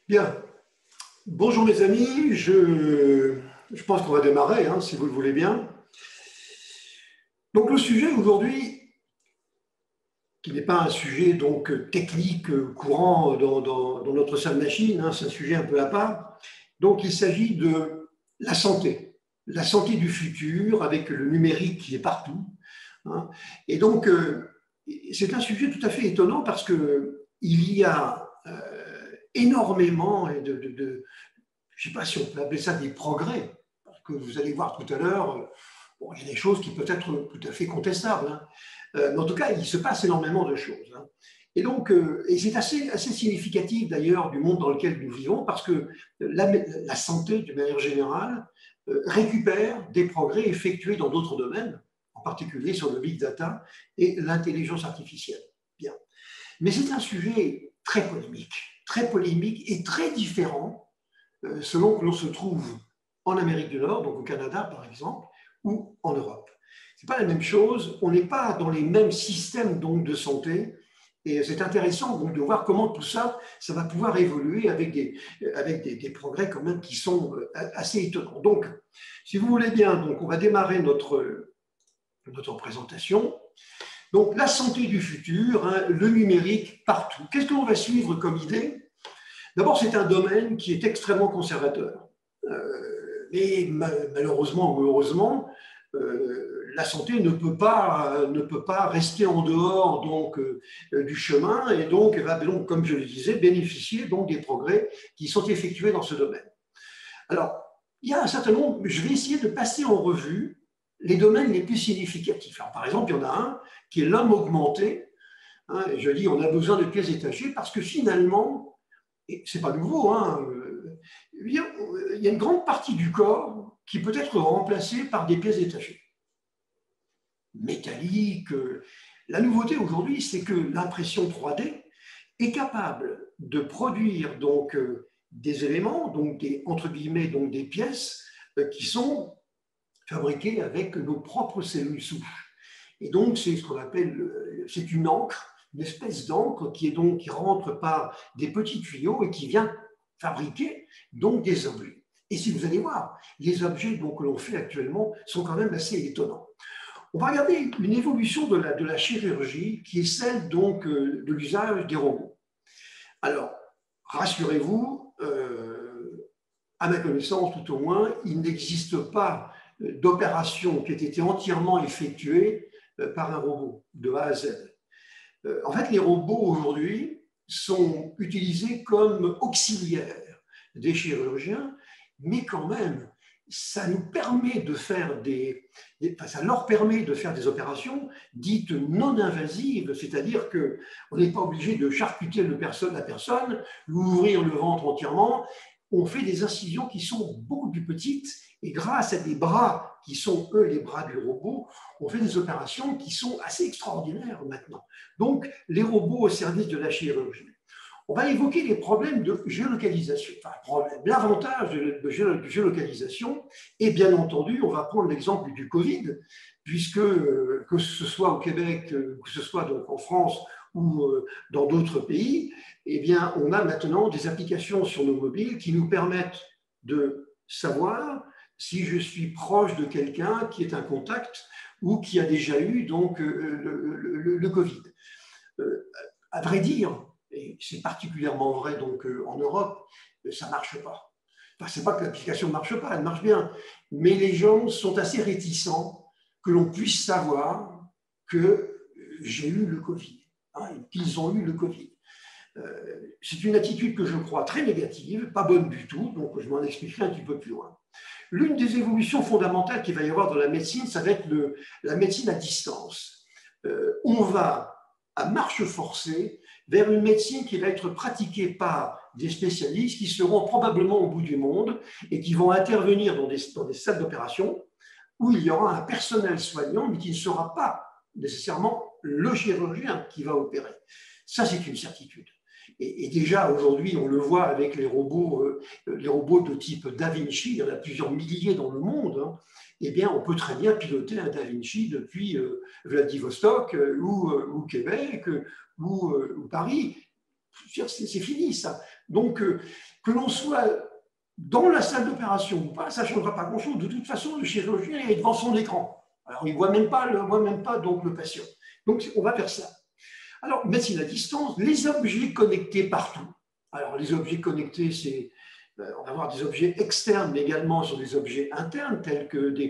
Bien, bonjour mes amis, je pense qu'on va démarrer, hein, si vous le voulez bien. Donc le sujet aujourd'hui, qui n'est pas un sujet donc technique courant dans notre salle machine, hein, c'est un sujet un peu à part. Donc il s'agit de la santé du futur avec le numérique qui est partout, hein. Et donc c'est un sujet tout à fait étonnant parce que il y a énormément je ne sais pas si on peut appeler ça des progrès, parce que vous allez voir tout à l'heure, bon, il y a des choses qui peuvent être tout à fait contestables, hein. Mais en tout cas, il se passe énormément de choses, hein. Et donc, et c'est assez significatif d'ailleurs du monde dans lequel nous vivons, parce que la santé, de manière générale, récupère des progrès effectués dans d'autres domaines, en particulier sur le big data et l'intelligence artificielle. Bien. Mais c'est un sujet très polémique et très différent selon que l'on se trouve en Amérique du Nord, donc au Canada par exemple, ou en Europe. Ce n'est pas la même chose, on n'est pas dans les mêmes systèmes donc, de santé, et c'est intéressant donc, de voir comment tout ça, ça va pouvoir évoluer avec des progrès quand même qui sont assez étonnants. Donc, si vous voulez bien, donc, on va démarrer notre présentation. Donc, la santé du futur, hein, le numérique partout. Qu'est-ce que l'on va suivre comme idée? D'abord, c'est un domaine qui est extrêmement conservateur. Mais malheureusement ou heureusement, la santé ne peut pas rester en dehors donc, du chemin et donc elle va donc, comme je le disais, bénéficier donc, des progrès qui sont effectués dans ce domaine. Alors, il y a un certain nombre, je vais essayer de passer en revue les domaines les plus significatifs. Alors, par exemple, il y en a un qui est l'homme augmenté, hein, et je dis on a besoin de pièces détachées parce que finalement, et ce n'est pas nouveau, hein, il y a une grande partie du corps qui peut être remplacée par des pièces détachées, métalliques. La nouveauté aujourd'hui, c'est que l'impression 3D est capable de produire donc des éléments, donc entre guillemets donc des pièces qui sont fabriquées avec nos propres cellules souches. Et donc c'est ce qu'on appelle, c'est une encre, une espèce d'encre qui rentre par des petits tuyaux et qui vient fabriquer donc des objets. Et si vous allez voir, les objets donc, que l'on fait actuellement sont quand même assez étonnants. On va regarder une évolution de la chirurgie qui est celle donc de l'usage des robots. Alors, rassurez-vous, à ma connaissance tout au moins, il n'existe pas d'opération qui ait été entièrement effectuée par un robot de A à Z. En fait, les robots aujourd'hui sont utilisés comme auxiliaires des chirurgiens, mais quand même, ça nous permet de faire ça leur permet de faire des opérations dites non invasives, c'est-à-dire qu'on n'est pas obligé de charcuter la personne, lui ouvrir le ventre entièrement. On fait des incisions qui sont beaucoup plus petites et grâce à des bras qui sont, eux, les bras du robot, on fait des opérations qui sont assez extraordinaires maintenant. Donc, les robots au service de la chirurgie. On va évoquer les problèmes de géolocalisation. Enfin, l'avantage de géolocalisation, et bien entendu, on va prendre l'exemple du Covid, puisque que ce soit au Québec, que ce soit donc en France ou dans d'autres pays, eh bien, on a maintenant des applications sur nos mobiles qui nous permettent de savoir si je suis proche de quelqu'un qui est un contact ou qui a déjà eu donc, le Covid. À vrai dire, et c'est particulièrement vrai donc, en Europe, ça ne marche pas. Enfin, ce n'est pas que l'application ne marche pas, elle marche bien, mais les gens sont assez réticents que l'on puisse savoir que j'ai eu le Covid, hein, et qu'ils ont eu le Covid. C'est une attitude que je crois très négative, pas bonne du tout, donc je m'en expliquerai un petit peu plus loin. L'une des évolutions fondamentales qu'il va y avoir dans la médecine, ça va être la médecine à distance. On va à marche forcée vers une médecine qui va être pratiquée par des spécialistes qui seront probablement au bout du monde et qui vont intervenir dans des salles d'opération où il y aura un personnel soignant, mais qui ne sera pas nécessairement le chirurgien qui va opérer. Ça, c'est une certitude. Et déjà, aujourd'hui, on le voit avec les robots de type Da Vinci, il y en a plusieurs milliers dans le monde, hein. Eh bien, on peut très bien piloter un Da Vinci depuis Vladivostok ou Québec ou Paris. c'est fini ça. Donc, que l'on soit dans la salle d'opération ou pas, ça ne changera pas grand-chose. De toute façon, le chirurgien est devant son écran. Alors, il ne voit même pas donc, le patient. Donc, on va faire ça. Alors, médecine à distance, les objets connectés partout. Alors, les objets connectés, on va avoir des objets externes, mais également sur des objets internes, tels que des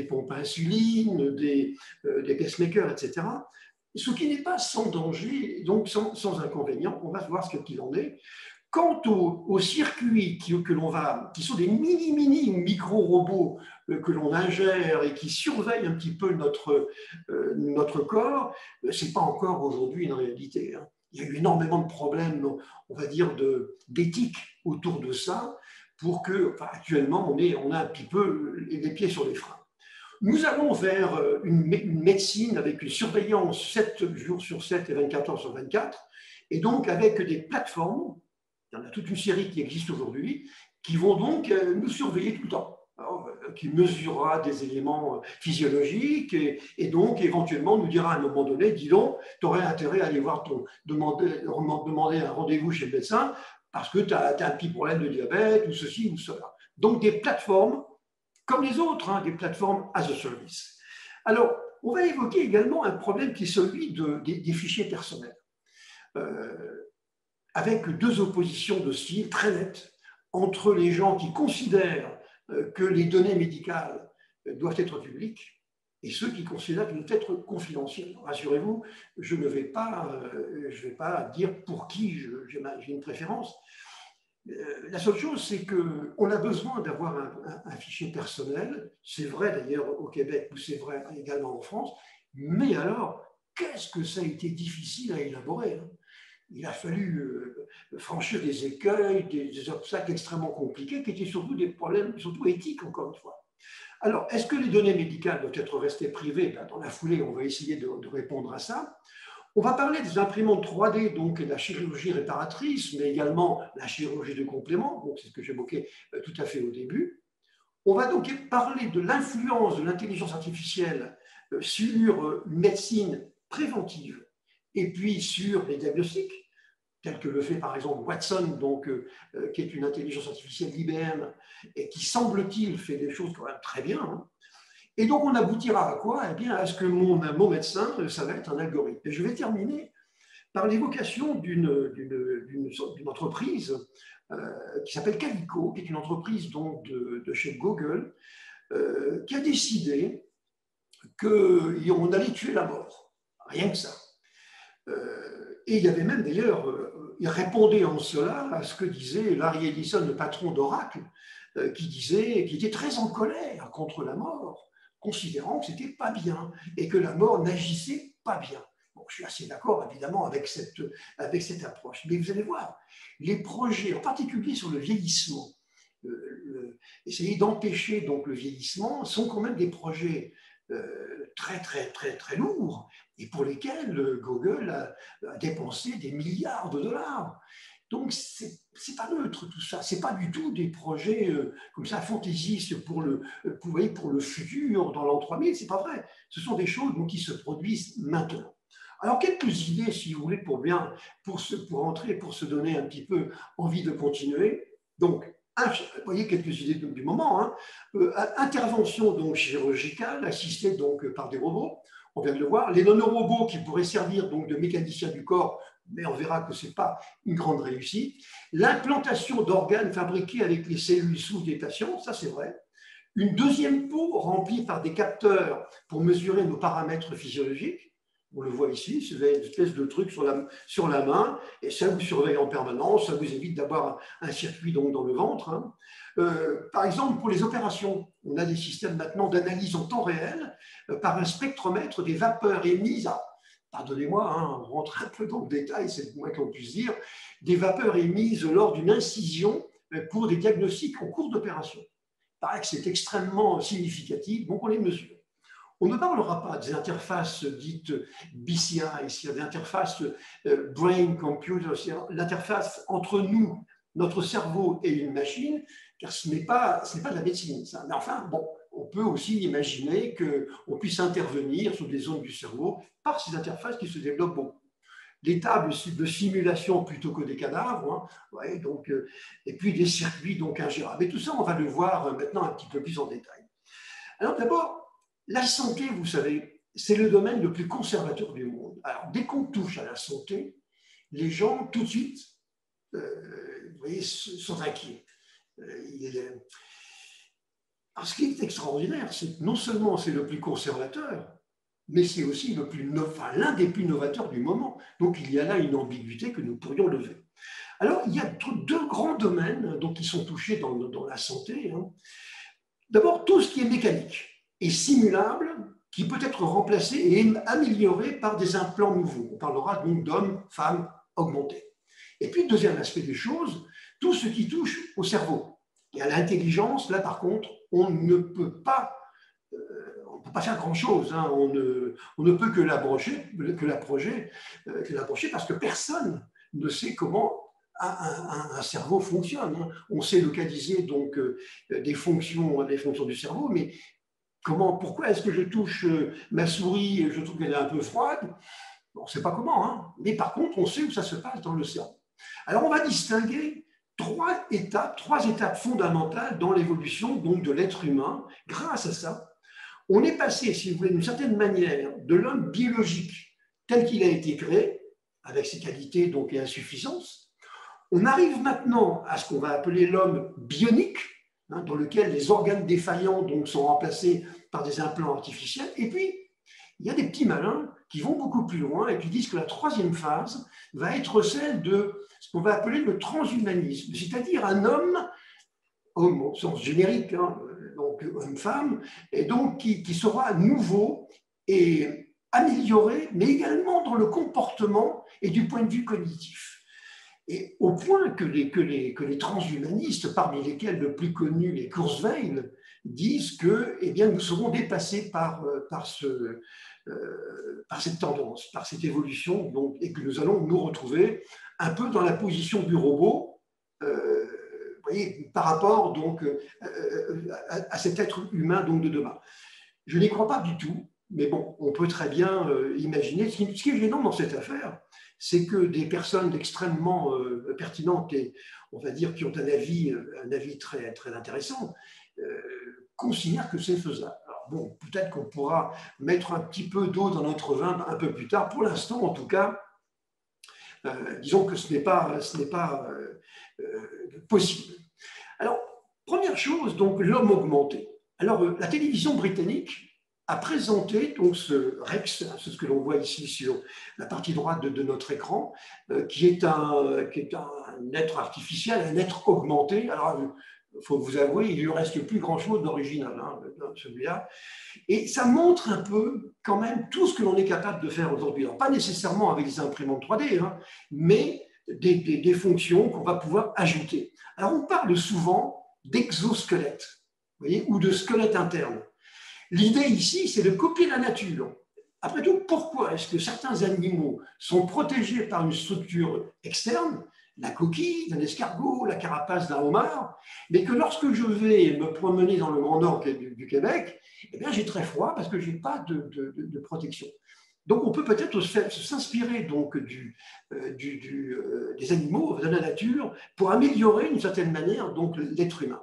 pompes à insuline, des pacemakers, etc. Ce qui n'est pas sans danger, donc sans inconvénient. On va voir ce qu'il en est. Quant aux circuits qui sont des mini micro-robots que l'on ingère et qui surveillent un petit peu notre corps, ce n'est pas encore aujourd'hui une réalité. Hein. Il y a eu énormément de problèmes, on va dire, d'éthique autour de ça, pour que, actuellement, on a un petit peu les pieds sur les freins. Nous allons vers une médecine avec une surveillance 7 jours sur 7 et 24 heures sur 24, et donc avec des plateformes. Il y en a toute une série qui existe aujourd'hui, qui vont donc nous surveiller tout le temps, alors, qui mesurera des éléments physiologiques et donc éventuellement nous dira à un moment donné, dis donc, tu aurais intérêt à aller demander un rendez-vous chez le médecin parce que tu as un petit problème de diabète ou ceci ou cela. Donc des plateformes comme les autres, hein, des plateformes as a service. Alors, on va évoquer également un problème qui est celui des fichiers personnels. Avec deux oppositions de style très nettes entre les gens qui considèrent que les données médicales doivent être publiques et ceux qui considèrent qu'elles doivent être confidentielles. Rassurez-vous, je ne vais pas dire pour qui j'ai une préférence. La seule chose, c'est qu'on a besoin d'avoir un fichier personnel. C'est vrai d'ailleurs au Québec, ou c'est vrai également en France. Mais alors, qu'est-ce que ça a été difficile à élaborer, hein. Il a fallu franchir des écueils, des obstacles extrêmement compliqués qui étaient surtout des problèmes, surtout éthiques, encore une fois. Alors, est-ce que les données médicales doivent être restées privées? Dans la foulée, on va essayer de répondre à ça. On va parler des imprimantes 3D, donc de la chirurgie réparatrice, mais également la chirurgie de complément, donc c'est ce que j'évoquais tout à fait au début. On va donc parler de l'influence de l'intelligence artificielle sur une médecine préventive et puis sur les diagnostics, tel que le fait par exemple Watson, donc, qui est une intelligence artificielle d'IBM et qui, semble-t-il, fait des choses quand même très bien. Hein. Et donc, on aboutira à quoi? Eh bien, à ce que mon médecin, ça va être un algorithme. Et je vais terminer par l'évocation d'une entreprise qui s'appelle Calico, qui est une entreprise donc, de chez Google, qui a décidé qu'on allait tuer la mort. Rien que ça. Et il y avait même d'ailleurs, il répondait en cela à ce que disait Larry Ellison, le patron d'Oracle, qui était très en colère contre la mort, considérant que c'était pas bien et que la mort n'agissait pas bien. Bon, je suis assez d'accord évidemment avec cette approche. Mais vous allez voir, les projets, en particulier sur le vieillissement, essayer d'empêcher donc le vieillissement, sont quand même des projets très lourds et pour lesquels Google a dépensé des milliards de dollars. Donc, c'est pas neutre tout ça. C'est pas du tout des projets comme ça fantaisistes pour le futur dans l'an 3000. C'est pas vrai. Ce sont des choses donc, qui se produisent maintenant. Alors, quelques idées, si vous voulez, pour entrer, pour se donner un petit peu envie de continuer. Donc, vous voyez quelques idées du moment. Hein. Intervention donc chirurgicale assistée donc par des robots. On vient de le voir. Les nanorobots qui pourraient servir donc de mécaniciens du corps, mais on verra que ce n'est pas une grande réussite. L'implantation d'organes fabriqués avec les cellules souches des patients, ça c'est vrai. Une deuxième peau remplie par des capteurs pour mesurer nos paramètres physiologiques. On le voit ici, c'est une espèce de truc sur la main, et ça vous surveille en permanence, ça vous évite d'avoir un circuit donc dans le ventre. Hein. Par exemple, pour les opérations, on a des systèmes maintenant d'analyse en temps réel par un spectromètre des vapeurs émises pardonnez-moi, hein, on rentre un peu dans le détail, c'est le moins qu'on puisse dire, des vapeurs émises lors d'une incision pour des diagnostics en cours d'opération. Il paraît que c'est extrêmement significatif, donc on les mesure. On ne parlera pas des interfaces dites BCI, c'est-à-dire des interfaces brain-computer, c'est-à-dire l'interface entre nous, notre cerveau et une machine, car ce n'est pas de la médecine. Ça. Mais enfin, bon, on peut aussi imaginer qu'on puisse intervenir sur des zones du cerveau par ces interfaces qui se développent beaucoup. des tables de simulation plutôt que des cadavres, hein, ouais, donc, et puis des circuits donc ingérables. Et tout ça, on va le voir maintenant un petit peu plus en détail. Alors d'abord, la santé, vous savez, c'est le domaine le plus conservateur du monde. Alors dès qu'on touche à la santé, les gens tout de suite, vous voyez, sont inquiets. Alors, ce qui est extraordinaire, c'est que non seulement c'est le plus conservateur, mais c'est aussi l'un des plus novateurs du moment. Donc il y a là une ambiguïté que nous pourrions lever. Alors il y a deux grands domaines donc, qui sont touchés dans la santé, hein. D'abord, tout ce qui est mécanique et simulable, qui peut être remplacé et amélioré par des implants nouveaux. On parlera donc d'hommes, femmes augmentés. Et puis, deuxième aspect des choses, tout ce qui touche au cerveau. Et à l'intelligence, là par contre, on ne peut pas faire grand-chose. Hein. On ne peut que l'approcher parce que personne ne sait comment un cerveau fonctionne. Hein. On sait localiser donc des fonctions du cerveau, mais pourquoi est-ce que je touche ma souris et je trouve qu'elle est un peu froide? On ne sait pas comment, hein. Mais par contre, on sait où ça se passe dans le cerveau. Alors, on va distinguer trois étapes fondamentales dans l'évolution donc de l'être humain. Grâce à ça, on est passé, si vous voulez, d'une certaine manière, de l'homme biologique tel qu'il a été créé, avec ses qualités donc, et insuffisances. On arrive maintenant à ce qu'on va appeler l'homme bionique, hein, dans lequel les organes défaillants donc, sont remplacés par des implants artificiels. Et puis, il y a des petits malins qui vont beaucoup plus loin et qui disent que la troisième phase va être celle de ce qu'on va appeler le transhumanisme, c'est-à-dire un homme au sens générique, hein, donc homme-femme, et donc qui sera nouveau et amélioré, mais également dans le comportement et du point de vue cognitif. Et au point que les transhumanistes, parmi lesquels le plus connu, les Kurzweil, disent que eh bien, nous serons dépassés par cette tendance, par cette évolution, donc, et que nous allons nous retrouver un peu dans la position du robot, vous voyez, par rapport donc, à cet être humain donc, de demain. Je n'y crois pas du tout, mais bon, on peut très bien imaginer. Ce qui est gênant dans cette affaire, c'est que des personnes extrêmement pertinentes et, on va dire, qui ont un avis très, très intéressant, considèrent que c'est faisable. Alors bon, peut-être qu'on pourra mettre un petit peu d'eau dans notre vin un peu plus tard. Pour l'instant, en tout cas, disons que ce n'est pas possible. Alors, première chose, donc l'homme augmenté. Alors, la télévision britannique a présenté donc ce Rex, c'est ce que l'on voit ici sur la partie droite de notre écran, qui est un être artificiel, un être augmenté. Alors, il faut vous avouer, il ne lui reste plus grand-chose d'original, hein, celui-là. Et ça montre un peu, quand même, tout ce que l'on est capable de faire aujourd'hui. Alors, pas nécessairement avec des imprimantes 3D, hein, mais des fonctions qu'on va pouvoir ajouter. Alors, on parle souvent d'exosquelette, ou de squelette interne. L'idée ici, c'est de copier la nature. Après tout, pourquoi est-ce que certains animaux sont protégés par une structure externe, la coquille d'un escargot, la carapace d'un homard, mais que lorsque je vais me promener dans le Grand Nord du Québec, eh bien, j'ai très froid parce que je n'ai pas de protection. Donc, on peut peut-être s'inspirer donc des animaux, de la nature, pour améliorer d'une certaine manière donc l'être humain.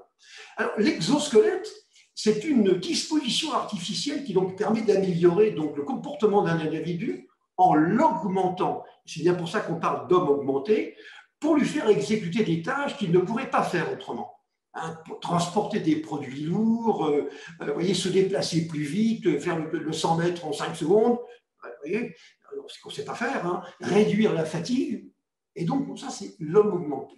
Alors, l'exosquelette, c'est une disposition artificielle qui donc permet d'améliorer donc le comportement d'un individu en l'augmentant. C'est bien pour ça qu'on parle d'homme augmenté, pour lui faire exécuter des tâches qu'il ne pourrait pas faire autrement. Hein, transporter des produits lourds, voyez, se déplacer plus vite, faire le 100 mètres en 5 secondes, vous voyez, ce qu'on ne sait pas faire, hein, réduire la fatigue. Et donc, ça, c'est l'homme augmenté.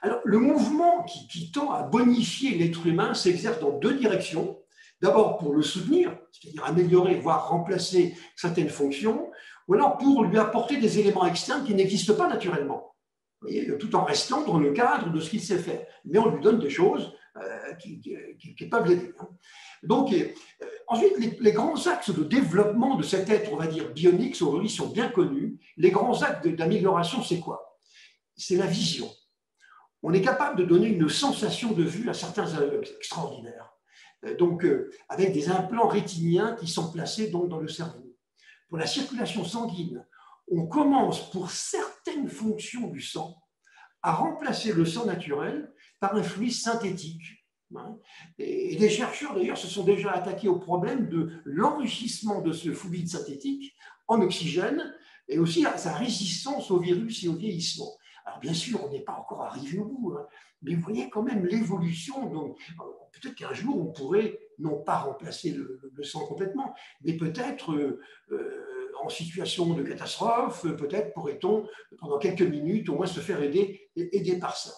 Alors, le mouvement qui tend à bonifier l'être humain s'exerce dans deux directions. D'abord, pour le soutenir, c'est-à-dire améliorer, voire remplacer certaines fonctions, ou alors pour lui apporter des éléments externes qui n'existent pas naturellement. Vous voyez, tout en restant dans le cadre de ce qu'il sait faire. Mais on lui donne des choses qui peuvent l'aider. Donc, ensuite, les grands axes de développement de cet être, on va dire, bionique, sont bien connus. Les grands axes d'amélioration, c'est quoi? C'est la vision. On est capable de donner une sensation de vue à certains aveugles extraordinaires. Donc, avec des implants rétiniens qui sont placés donc, dans le cerveau. Pour la circulation sanguine, on commence pour certaines fonctions du sang à remplacer le sang naturel par un fluide synthétique. Et des chercheurs, d'ailleurs, se sont déjà attaqués au problème de l'enrichissement de ce fluide synthétique en oxygène et aussi à sa résistance au virus et au vieillissement. Alors, bien sûr, on n'est pas encore arrivé au bout, mais vous voyez quand même l'évolution. Donc, peut-être qu'un jour, on pourrait non pas remplacer le sang complètement, mais peut-être en situation de catastrophe, peut-être pourrait-on, pendant quelques minutes, au moins se faire aider par ça.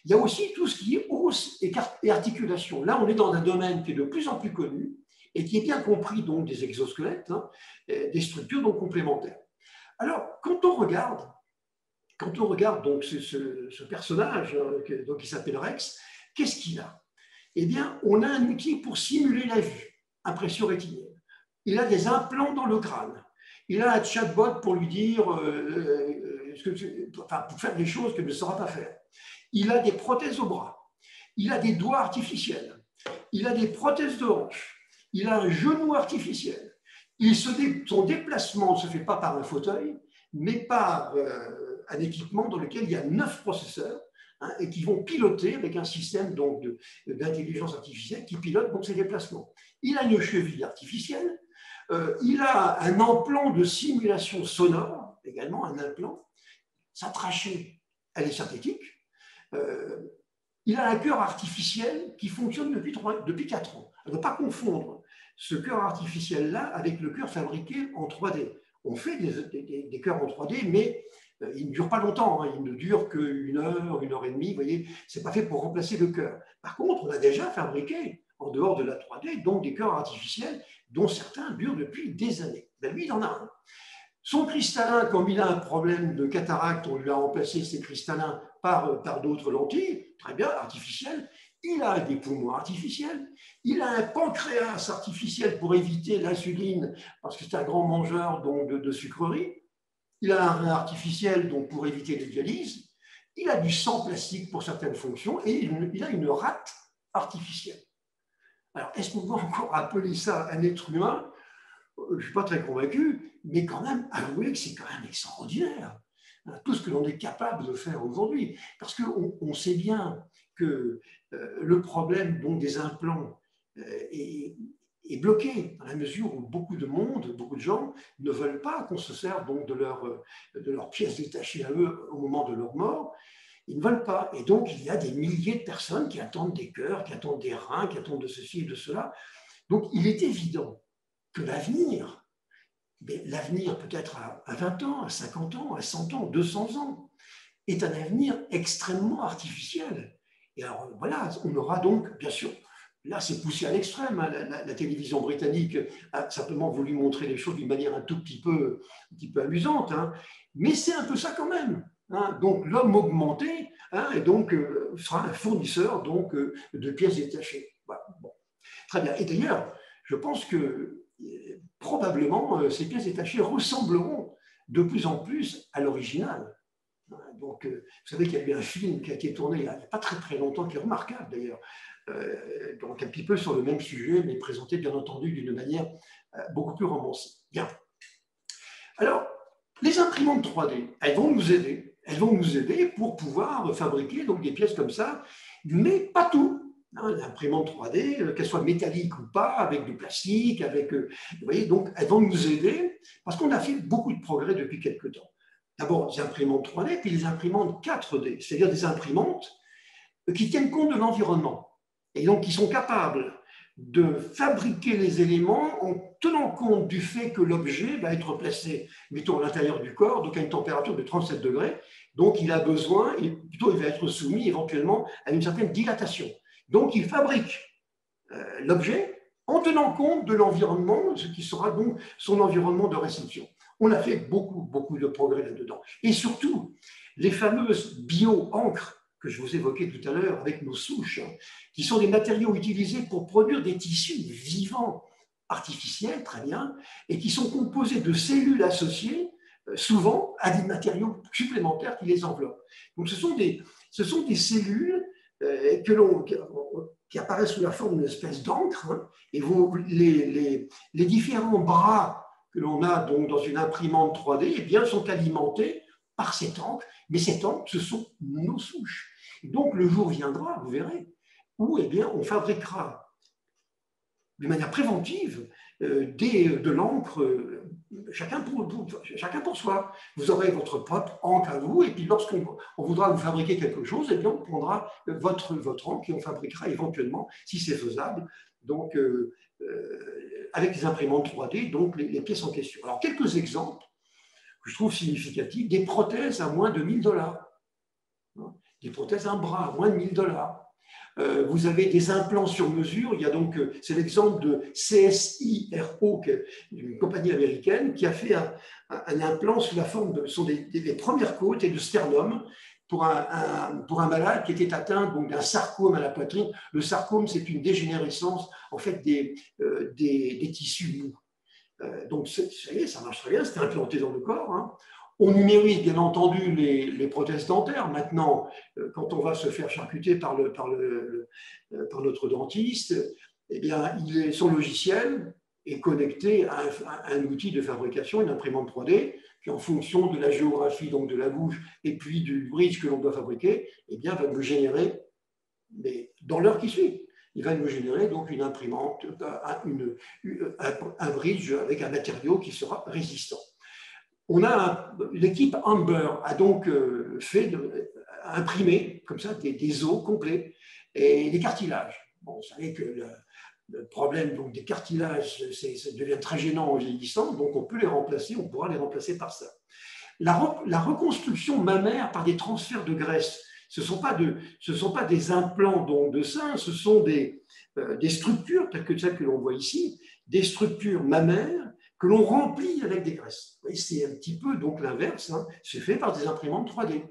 Il y a aussi tout ce qui est os et articulation. Là, on est dans un domaine qui est de plus en plus connu et qui est bien compris donc des exosquelettes, des structures donc complémentaires. Alors, quand on regarde donc ce personnage donc qui s'appelle Rex, qu'est-ce qu'il a? Eh bien, on a un outil pour simuler la vue, impression rétinienne. Il a des implants dans le crâne. Il a un chatbot pour lui dire, pour faire des choses qu'il ne saura pas faire. Il a des prothèses au bras. Il a des doigts artificiels. Il a des prothèses de hanche. Il a un genou artificiel. Son déplacement ne se fait pas par un fauteuil, mais par un équipement dans lequel il y a 9 processeurs et qui vont piloter avec un système d'intelligence artificielle qui pilote donc ses déplacements. Il a une cheville artificielle. Il a un implant de simulation sonore, également un implant. Sa trachée, elle est synthétique. Il a un cœur artificiel qui fonctionne depuis 4 ans. On ne doit pas confondre ce cœur artificiel-là avec le cœur fabriqué en 3D. On fait des cœurs en 3D, mais ils ne durent pas longtemps. Ils ne durent qu'1 heure, 1 heure et demie. Vous voyez, ce n'est pas fait pour remplacer le cœur. Par contre, on a déjà fabriqué, en dehors de la 3D, donc des cœurs artificiels dont certains durent depuis des années. Ben, lui, il en a un. Son cristallin, comme il a un problème de cataracte, on lui a remplacé ses cristallins par d'autres lentilles, très bien, artificielles. Il a des poumons artificiels. Il a un pancréas artificiel pour éviter l'insuline, parce que c'est un grand mangeur donc, de sucreries. Il a un rein artificiel donc, pour éviter les dialyses. Il a du sang plastique pour certaines fonctions et il a une rate artificielle. Alors, est-ce qu'on peut encore appeler ça un être humain? Je ne suis pas très convaincu, mais quand même, avouez que c'est quand même extraordinaire, tout ce que l'on est capable de faire aujourd'hui. Parce qu'on sait bien que le problème donc, des implants est bloqué, dans la mesure où beaucoup de monde, beaucoup de gens ne veulent pas qu'on se serve donc, de leurs pièces détachées à eux au moment de leur mort. Ils ne veulent pas. Et donc, il y a des milliers de personnes qui attendent des cœurs, qui attendent des reins, qui attendent de ceci et de cela. Donc, il est évident que l'avenir peut-être à 20 ans, à 50 ans, à 100 ans, 200 ans, est un avenir extrêmement artificiel. Et alors voilà, on aura donc, bien sûr, là c'est poussé à l'extrême, la télévision britannique a simplement voulu montrer les choses d'une manière un petit peu amusante, mais c'est un peu ça quand même. Donc l'homme augmenté et donc, sera un fournisseur donc, de pièces détachées. Voilà. Bon. Très bien. Et d'ailleurs, je pense que probablement, ces pièces détachées ressembleront de plus en plus à l'original. Donc, vous savez qu'il y a eu un film qui a été tourné il n'y a pas très longtemps, qui est remarquable d'ailleurs, donc un petit peu sur le même sujet, mais présenté bien entendu d'une manière beaucoup plus romancée. Bien. Alors, les imprimantes 3D, elles vont nous aider. Elles vont nous aider pour pouvoir fabriquer donc, des pièces comme ça, mais pas tout. L'imprimante 3D, qu'elle soit métallique ou pas, avec du plastique, vous voyez, donc elles vont nous aider parce qu'on a fait beaucoup de progrès depuis quelques temps. D'abord, les imprimantes 3D, puis les imprimantes 4D, c'est-à-dire des imprimantes qui tiennent compte de l'environnement et donc qui sont capables de fabriquer les éléments en tenant compte du fait que l'objet va être placé, mettons, à l'intérieur du corps, donc à une température de 37 degrés, donc il a besoin, et plutôt il va être soumis éventuellement à une certaine dilatation. Donc, il fabrique l'objet en tenant compte de l'environnement, ce qui sera donc son environnement de réception. On a fait beaucoup de progrès là-dedans. Et surtout, les fameuses bio-encres que je vous évoquais tout à l'heure avec nos souches, qui sont des matériaux utilisés pour produire des tissus vivants, artificiels, très bien, et qui sont composés de cellules associées, souvent, à des matériaux supplémentaires qui les enveloppent. Donc, ce sont des cellules qui apparaissent sous la forme d'une espèce d'encre, et les différents bras que l'on a donc dans une imprimante 3D, eh bien, sont alimentés par cet encre, mais cette encre, ce sont nos souches. Et donc, le jour viendra, vous verrez, où eh bien, on fabriquera de manière préventive de l'encre, chacun pour soi. Vous aurez votre propre encre à vous, et puis lorsqu'on voudra vous fabriquer quelque chose, eh bien, on prendra votre encre et on fabriquera éventuellement, si c'est faisable, donc, avec les imprimantes 3D, donc les pièces en question. Alors, quelques exemples que je trouve significatifs, des prothèses à moins de 1 000 $, hein, des prothèses à un bras à moins de 1 000 $. Vous avez des implants sur mesure. Il y a donc, c'est l'exemple de CSIRO, une compagnie américaine, qui a fait un implant sous la forme de, sont des premières côtes et de sternum pour un malade qui était atteint donc d'un sarcome à la poitrine. Le sarcome, c'est une dégénérescence en fait des tissus mous. Donc, ça y est, ça marche très bien, c'est implanté dans le corps. Hein. On numérise bien entendu les prothèses dentaires. Maintenant, quand on va se faire charcuter par notre dentiste, eh bien, son logiciel est connecté à un outil de fabrication, une imprimante 3D, qui en fonction de la géographie donc de la bouche et puis du bridge que l'on doit fabriquer, eh bien, va nous générer, mais dans l'heure qui suit, il va nous générer donc une imprimante, un bridge avec un matériau qui sera résistant. L'équipe Amber a donc imprimé comme ça des os complets et des cartilages. Bon, vous savez que le problème donc, des cartilages, ça devient très gênant en vieillissant, donc on peut les remplacer, on pourra les remplacer par ça. La reconstruction mammaire par des transferts de graisse, ce ne sont pas des implants donc, de sein, ce sont des structures, telles que celles que l'on voit ici, des structures mammaires que l'on remplit avec des graisses. C'est un petit peu donc l'inverse, hein, c'est fait par des imprimantes 3D.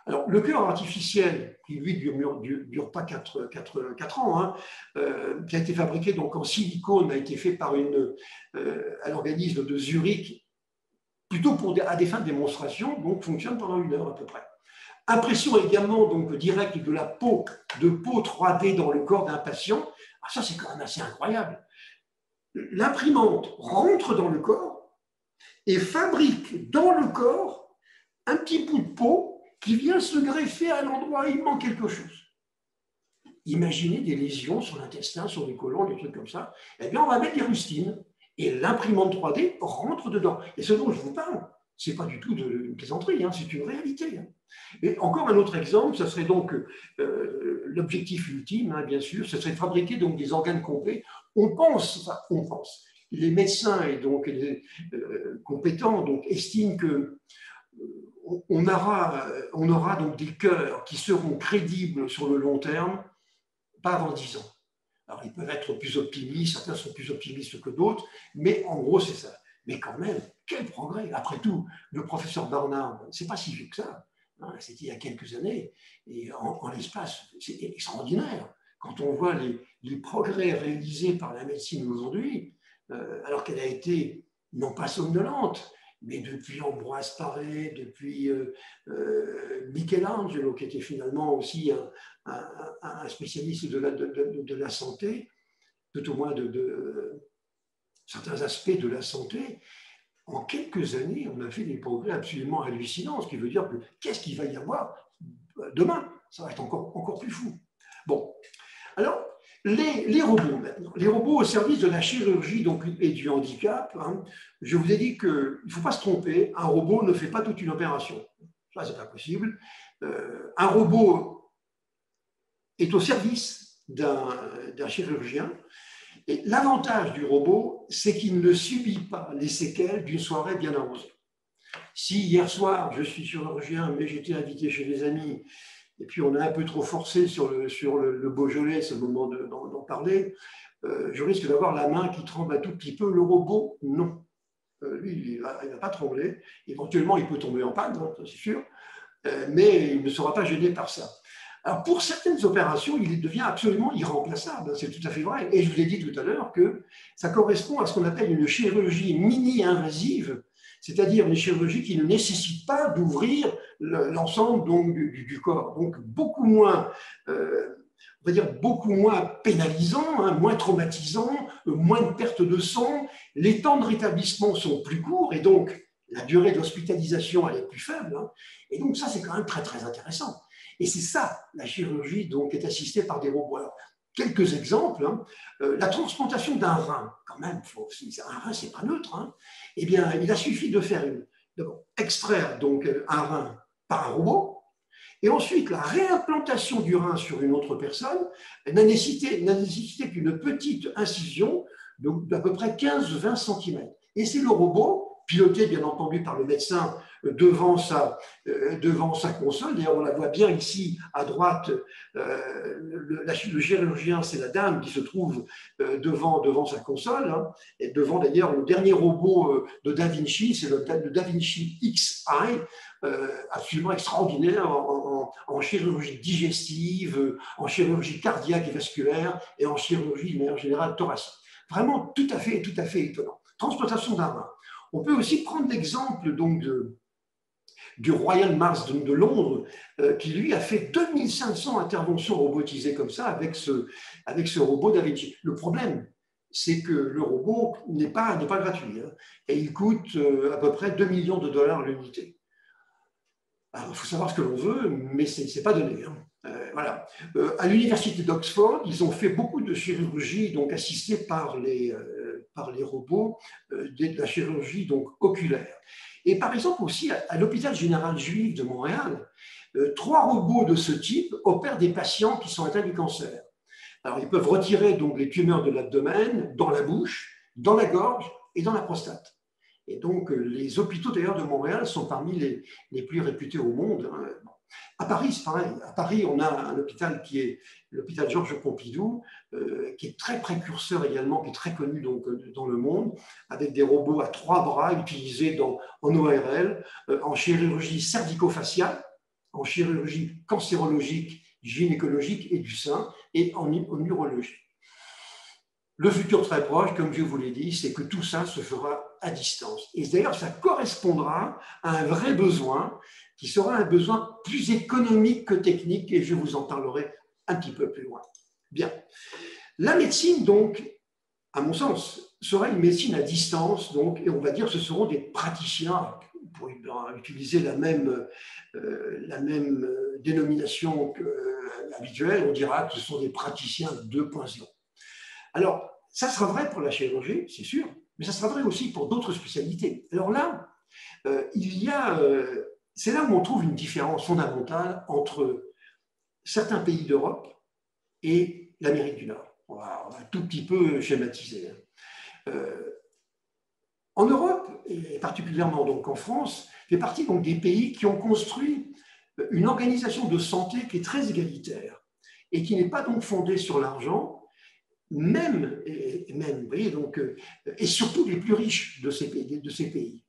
Alors, le cœur artificiel, qui lui dure pas 4 ans, hein, qui a été fabriqué donc en silicone, a été fait par un organisme de Zurich, plutôt à des fins de démonstration, donc fonctionne pendant 1 heure à peu près. Impression également donc directe de peau 3D dans le corps d'un patient. Ah, ça, c'est quand même assez incroyable. L'imprimante rentre dans le corps et fabrique dans le corps un petit bout de peau qui vient se greffer à l'endroit où il manque quelque chose. Imaginez des lésions sur l'intestin, sur les côlons, des trucs comme ça. Eh bien, on va mettre des rustines et l'imprimante 3D rentre dedans. Et ce dont je vous parle, ce n'est pas du tout une plaisanterie, hein, c'est une réalité. Hein. Et encore un autre exemple, ce serait donc l'objectif ultime, hein, bien sûr, ce serait de fabriquer donc, des organes complets. On pense, les médecins et donc les compétents donc, estiment que on aura donc des cœurs qui seront crédibles sur le long terme, pas avant 10 ans. Alors, ils peuvent être plus optimistes, certains sont plus optimistes que d'autres, mais en gros, c'est ça. Mais quand même, quel progrès! Après tout, le professeur Barnard, c'est pas si vieux que ça. Hein, c'était il y a quelques années. Et en l'espace, c'est extraordinaire. Quand on voit les progrès réalisés par la médecine aujourd'hui, alors qu'elle a été, non pas somnolente, mais depuis Ambroise Paré, depuis Michelangelo, qui était finalement aussi un spécialiste de la santé, tout au moins de certains aspects de la santé, en quelques années, on a fait des progrès absolument hallucinants, ce qui veut dire que qu'est-ce qu'il va y avoir demain? Ça va être encore plus fou. Bon, alors, les robots maintenant, les robots au service de la chirurgie donc, et du handicap, hein, je vous ai dit qu'il ne faut pas se tromper, un robot ne fait pas toute une opération. Ça, ce n'est pas possible. Un robot est au service d'un chirurgien. Et l'avantage du robot, c'est qu'il ne subit pas les séquelles d'une soirée bien arrosée. Si hier soir, je suis chirurgien, mais j'étais invité chez des amis, et puis on a un peu trop forcé sur le Beaujolais, c'est le moment d'en parler, je risque d'avoir la main qui tremble un tout petit peu. Le robot, non. Lui, il ne va pas trembler. Éventuellement, il peut tomber en panne, hein, c'est sûr, mais il ne sera pas gêné par ça. Alors, pour certaines opérations, il devient absolument irremplaçable, c'est tout à fait vrai. Et je vous ai dit tout à l'heure que ça correspond à ce qu'on appelle une chirurgie mini-invasive, c'est-à-dire une chirurgie qui ne nécessite pas d'ouvrir l'ensemble du corps. Donc, beaucoup moins, on va dire, beaucoup moins pénalisant, hein, moins traumatisant, moins de perte de sang, les temps de rétablissement sont plus courts et donc la durée d'hospitalisation elle est plus faible. Hein. Et donc ça, c'est quand même très, très intéressant. Et c'est ça, la chirurgie donc, est assistée par des robots. Alors, quelques exemples. Hein. La transplantation d'un rein, quand même, un rein, c'est pas neutre. Hein. Eh bien, il a suffi de faire extraire donc, un rein par un robot, et ensuite, la réimplantation du rein sur une autre personne n'a nécessité qu'une petite incision d'à peu près 15-20 cm. Et c'est le robot, piloté bien entendu par le médecin devant sa console. D'ailleurs, on la voit bien ici à droite. Le chirurgien, c'est la dame qui se trouve devant sa console. Hein, et devant d'ailleurs le dernier robot de Da Vinci, c'est le Da Vinci Xi. Absolument extraordinaire en chirurgie digestive, en chirurgie cardiaque et vasculaire et en chirurgie de manière générale thoracique. Vraiment tout à fait étonnant. Transplantation d'un rein. On peut aussi prendre l'exemple donc du Royal Mars de Londres, qui lui a fait 2500 interventions robotisées comme ça avec ce robot Da Vinci. Le problème, c'est que le robot n'est pas gratuit, hein, et il coûte à peu près 2 millions de dollars l'unité. Il faut savoir ce que l'on veut, mais ce n'est pas donné. Hein. Voilà. À l'université d'Oxford, ils ont fait beaucoup de chirurgie donc assistée par les robots, de la chirurgie donc oculaire. Et par exemple aussi à l'hôpital général juif de Montréal, 3 robots de ce type opèrent des patients qui sont atteints du cancer. Alors ils peuvent retirer donc les tumeurs de l'abdomen, dans la bouche, dans la gorge et dans la prostate. Et donc, les hôpitaux d'ailleurs de Montréal sont parmi les plus réputés au monde. Hein. À Paris, c'est pareil. À Paris, on a un hôpital qui est l'hôpital Georges Pompidou, qui est très précurseur également, qui est très connu donc, dans le monde, avec des robots à 3 bras utilisés en ORL, en chirurgie cervico-faciale, en chirurgie cancérologique, gynécologique et du sein, et en urologie. Le futur très proche, comme je vous l'ai dit, c'est que tout ça se fera à distance. Et d'ailleurs, ça correspondra à un vrai besoin qui sera un besoin plus économique que technique, et je vous en parlerai un petit peu plus loin. Bien. La médecine, donc, à mon sens, sera une médecine à distance, donc, et on va dire que ce seront des praticiens, pour utiliser la même dénomination habituelle, on dira que ce sont des praticiens 2.0. Alors, ça sera vrai pour la chirurgie, c'est sûr, mais ça sera vrai aussi pour d'autres spécialités. Alors là, c'est là où on trouve une différence fondamentale entre certains pays d'Europe et l'Amérique du Nord. On va un tout petit peu schématiser. En Europe, et particulièrement donc en France, fait partie donc des pays qui ont construit une organisation de santé qui est très égalitaire et qui n'est pas donc fondée sur l'argent, même, vous voyez, donc, et surtout les plus riches de ces pays.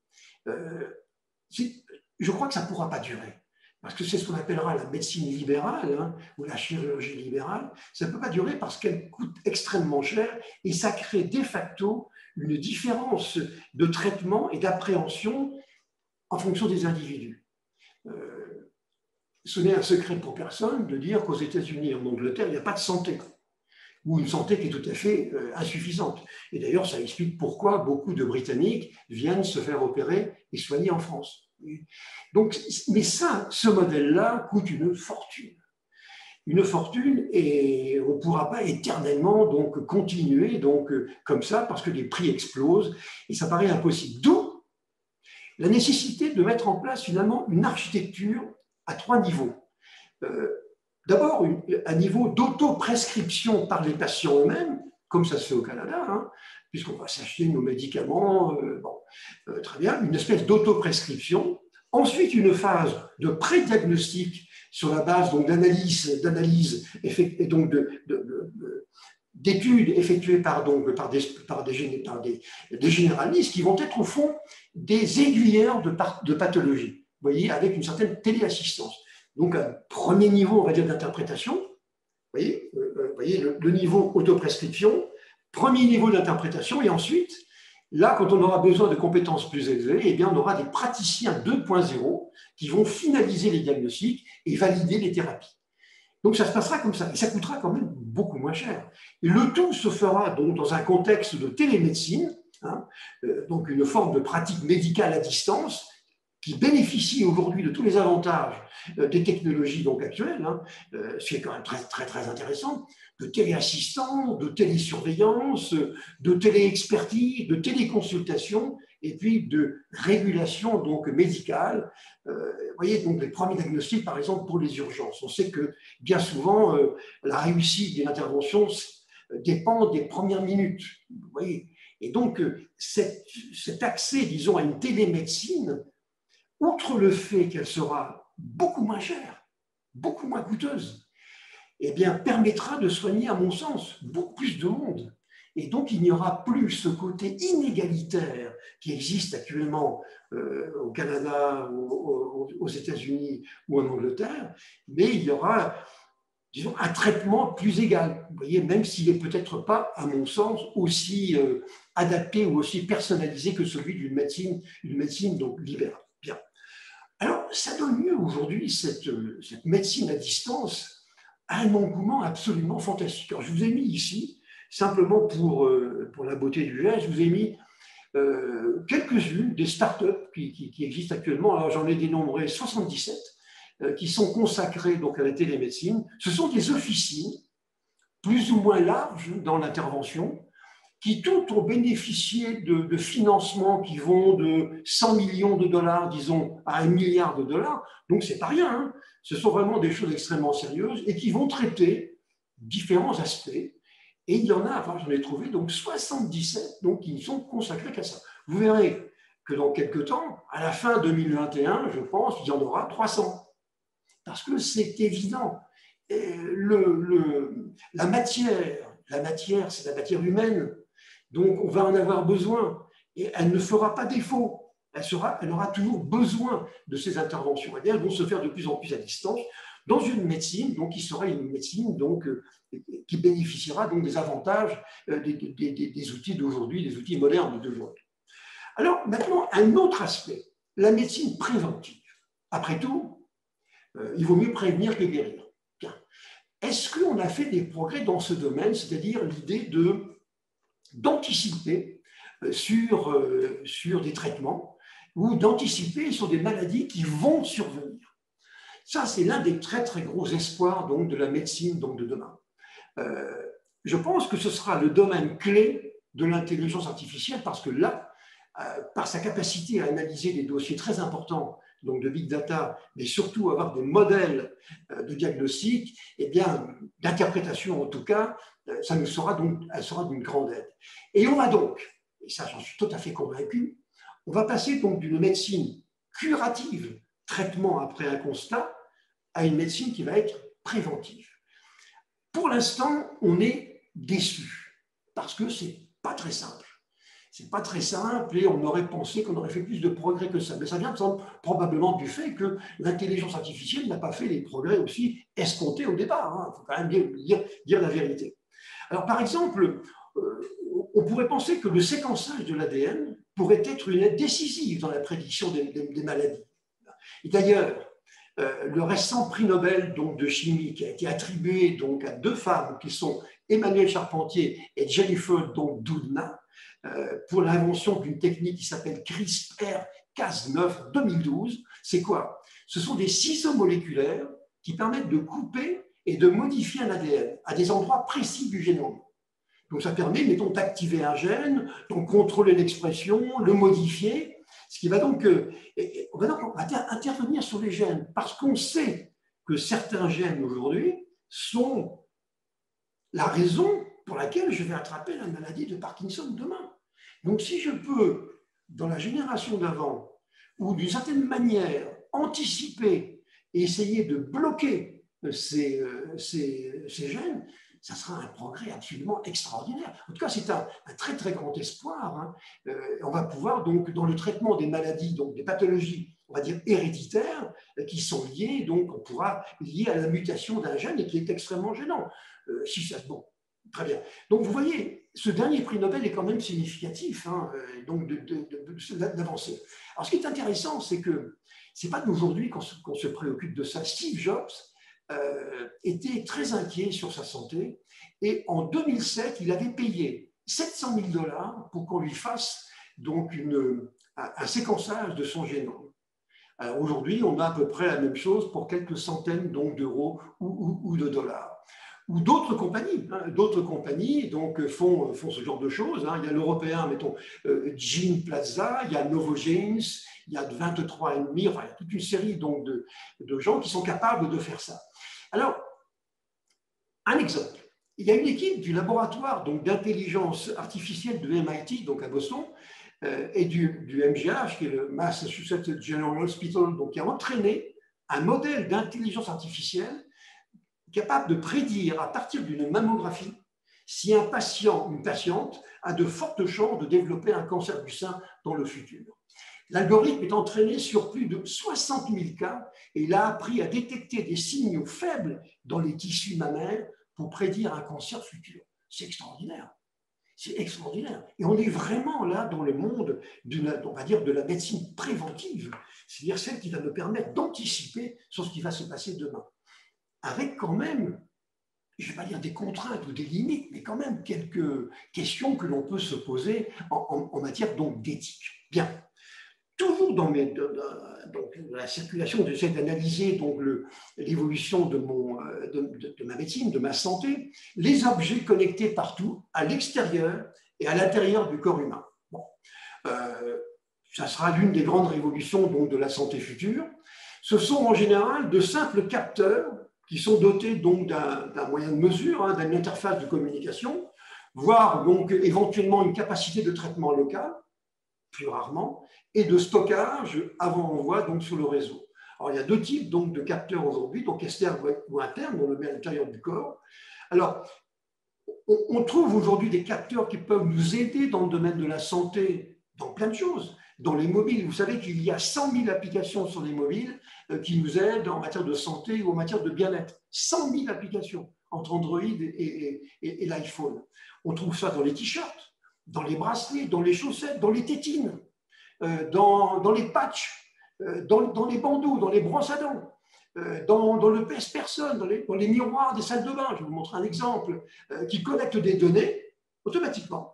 Je crois que ça ne pourra pas durer, parce que c'est ce qu'on appellera la médecine libérale, hein, ou la chirurgie libérale. Ça ne peut pas durer parce qu'elle coûte extrêmement cher et ça crée de facto une différence de traitement et d'appréhension en fonction des individus. Ce n'est un secret pour personne de dire qu'aux États-Unis et en Angleterre, il n'y a pas de santé, ou une santé qui est tout à fait insuffisante. Et d'ailleurs, ça explique pourquoi beaucoup de Britanniques viennent se faire opérer et soigner en France. Donc, mais ça, ce modèle-là coûte une fortune. Une fortune, et on ne pourra pas éternellement donc, continuer donc, comme ça, parce que les prix explosent, et ça paraît impossible. D'où la nécessité de mettre en place finalement une architecture à 3 niveaux. D'abord, un niveau d'auto-prescription par les patients eux-mêmes, comme ça se fait au Canada, hein, puisqu'on va s'acheter nos médicaments, très bien, une espèce d'auto-prescription. Ensuite, une phase de pré-diagnostic sur la base d'analyse et donc d'études effectuées par des généralistes qui vont être au fond des aiguilleurs de pathologie, vous voyez, avec une certaine téléassistance. Donc, un premier niveau, on va dire, d'interprétation, vous voyez le niveau autoprescription, premier niveau d'interprétation, et ensuite, là, quand on aura besoin de compétences plus élevées, eh bien, on aura des praticiens 2.0 qui vont finaliser les diagnostics et valider les thérapies. Donc, ça se passera comme ça, et ça coûtera quand même beaucoup moins cher. Et le tout se fera donc dans un contexte de télémédecine, hein, donc une forme de pratique médicale à distance qui bénéficie aujourd'hui de tous les avantages des technologies donc actuelles, hein, ce qui est quand même très intéressant, de téléassistance, de télésurveillance, de téléexpertise, de téléconsultation, et puis de régulation donc médicale. Vous voyez, donc les premiers diagnostics, par exemple, pour les urgences. On sait que bien souvent, la réussite d'une intervention dépend des premières minutes. Vous voyez. Et donc, cet accès, disons, à une télémédecine, outre le fait qu'elle sera beaucoup moins chère, beaucoup moins coûteuse, eh bien, permettra de soigner, à mon sens, beaucoup plus de monde. Et donc, il n'y aura plus ce côté inégalitaire qui existe actuellement au Canada, aux États-Unis ou en Angleterre, mais il y aura, disons, un traitement plus égal. Vous voyez, même s'il n'est peut-être pas, à mon sens, aussi adapté ou aussi personnalisé que celui d'une médecine donc libérale. Bien. Alors, ça donne lieu aujourd'hui, cette médecine à distance, à un engouement absolument fantastique. Alors, je vous ai mis ici, simplement pour la beauté du geste, je vous ai mis quelques-unes des startups qui existent actuellement. Alors, j'en ai dénombré 77 qui sont consacrées donc à la télémédecine. Ce sont des officines plus ou moins larges dans l'intervention, qui toutes ont bénéficié de financements qui vont de 100 millions de dollars, disons, à 1 milliard de dollars. Donc, ce n'est pas rien. Hein. Ce sont vraiment des choses extrêmement sérieuses et qui vont traiter différents aspects. Et il y en a, enfin, j'en ai trouvé donc 77 donc, qui sont consacrés qu'à ça. Vous verrez que dans quelques temps, à la fin 2021, je pense, il y en aura 300. Parce que c'est évident. La matière, c'est la matière humaine. Donc, on va en avoir besoin et elle ne fera pas défaut. Elle aura toujours besoin de ces interventions. Et elles vont se faire de plus en plus à distance dans une médecine donc, qui sera une médecine donc, qui bénéficiera donc, des avantages des outils d'aujourd'hui, des outils modernes d'aujourd'hui. Alors, maintenant, un autre aspect, la médecine préventive. Après tout, il vaut mieux prévenir que guérir. Bien. Est-ce qu'on a fait des progrès dans ce domaine, c'est-à-dire l'idée d'anticiper sur des traitements ou d'anticiper sur des maladies qui vont survenir? Ça, c'est l'un des très gros espoirs donc, de la médecine donc, de demain. Je pense que ce sera le domaine clé de l'intelligence artificielle parce que là, par sa capacité à analyser des dossiers très importants donc de big data, mais surtout avoir des modèles de diagnostic, eh bien, d'interprétation en tout cas, elle sera d'une grande aide. Et on va donc, et ça j'en suis tout à fait convaincu, on va passer donc d'une médecine curative, traitement après un constat, à une médecine qui va être préventive. Pour l'instant, on est déçu, parce que c'est pas très simple. C'est pas très simple et on aurait pensé qu'on aurait fait plus de progrès que ça. Mais ça vient probablement du fait que l'intelligence artificielle n'a pas fait les progrès aussi escomptés au départ. Il faut quand même dire la vérité. Alors, par exemple, on pourrait penser que le séquençage de l'ADN pourrait être une aide décisive dans la prédiction des maladies. Et d'ailleurs, le récent prix Nobel donc, de chimie qui a été attribué donc, à deux femmes qui sont Emmanuelle Charpentier et Jennifer donc, Doudna, pour l'invention d'une technique qui s'appelle CRISPR-Cas9 2012. C'est quoi? Ce sont des ciseaux moléculaires qui permettent de couper et de modifier un ADN à des endroits précis du génome. Donc ça permet, mettons, d'activer un gène, donc contrôler l'expression, le modifier, ce qui va donc, on va intervenir sur les gènes, parce qu'on sait que certains gènes aujourd'hui sont la raison pour laquelle je vais attraper la maladie de Parkinson demain. Donc, si je peux, dans la génération d'avant, ou d'une certaine manière, anticiper et essayer de bloquer ces gènes, ça sera un progrès absolument extraordinaire. En tout cas, c'est un très grand espoir. Hein. On va pouvoir, donc, dans le traitement des maladies, donc des pathologies, on va dire héréditaires, qui sont liées, donc on pourra lier à la mutation d'un gène et qui est extrêmement gênant. Bon, très bien. Donc, vous voyez, ce dernier prix Nobel est quand même significatif hein, donc d'avancée. Alors, ce qui est intéressant, c'est que ce n'est pas d'aujourd'hui qu'on se préoccupe de ça. Steve Jobs était très inquiet sur sa santé et en 2007, il avait payé 700 000 $ pour qu'on lui fasse donc un séquençage de son génome. Alors aujourd'hui, on a à peu près la même chose pour quelques centaines d'euros ou de dollars. Ou d'autres compagnies donc, font ce genre de choses. Il y a l'européen, mettons, Gene Plaza, il y a Novogenes, il y a 23,5, enfin, il y a toute une série donc, de gens qui sont capables de faire ça. Alors, un exemple. Il y a une équipe du laboratoire d'intelligence artificielle de MIT, donc à Boston, et du MGH, qui est le Massachusetts General Hospital, donc qui a entraîné un modèle d'intelligence artificielle capable de prédire à partir d'une mammographie si un patient, une patiente, a de fortes chances de développer un cancer du sein dans le futur. L'algorithme est entraîné sur plus de 60 000 cas et il a appris à détecter des signaux faibles dans les tissus mammaires pour prédire un cancer futur. C'est extraordinaire. C'est extraordinaire. Et on est vraiment là dans le monde on va dire, de la médecine préventive, c'est-à-dire celle qui va nous permettre d'anticiper sur ce qui va se passer demain. Avec quand même, je ne vais pas dire des contraintes ou des limites, mais quand même quelques questions que l'on peut se poser en matière d'éthique. Bien. Toujours dans la circulation, j'essaie d'analyser l'évolution de ma médecine, de ma santé, les objets connectés partout, à l'extérieur et à l'intérieur du corps humain. Bon. Ça sera l'une des grandes révolutions de la santé future. Ce sont en général de simples capteurs qui sont dotés d'un moyen de mesure, d'une interface de communication, voire donc éventuellement une capacité de traitement local, plus rarement, et de stockage avant envoi sur le réseau. Alors, il y a deux types de capteurs aujourd'hui, donc externes ou internes, on le met à l'intérieur du corps. Alors, on trouve aujourd'hui des capteurs qui peuvent nous aider dans le domaine de la santé, dans plein de choses. Dans les mobiles, vous savez qu'il y a 100 000 applications sur les mobiles qui nous aident en matière de santé ou en matière de bien-être. 100 000 applications entre Android et l'iPhone. On trouve ça dans les t-shirts, dans les bracelets, dans les chaussettes, dans les tétines, dans les patchs, dans les bandeaux, dans les brosses à dents, dans le pèse-personne, dans les miroirs des salles de bain. Je vais vous montrer un exemple qui collecte des données automatiquement.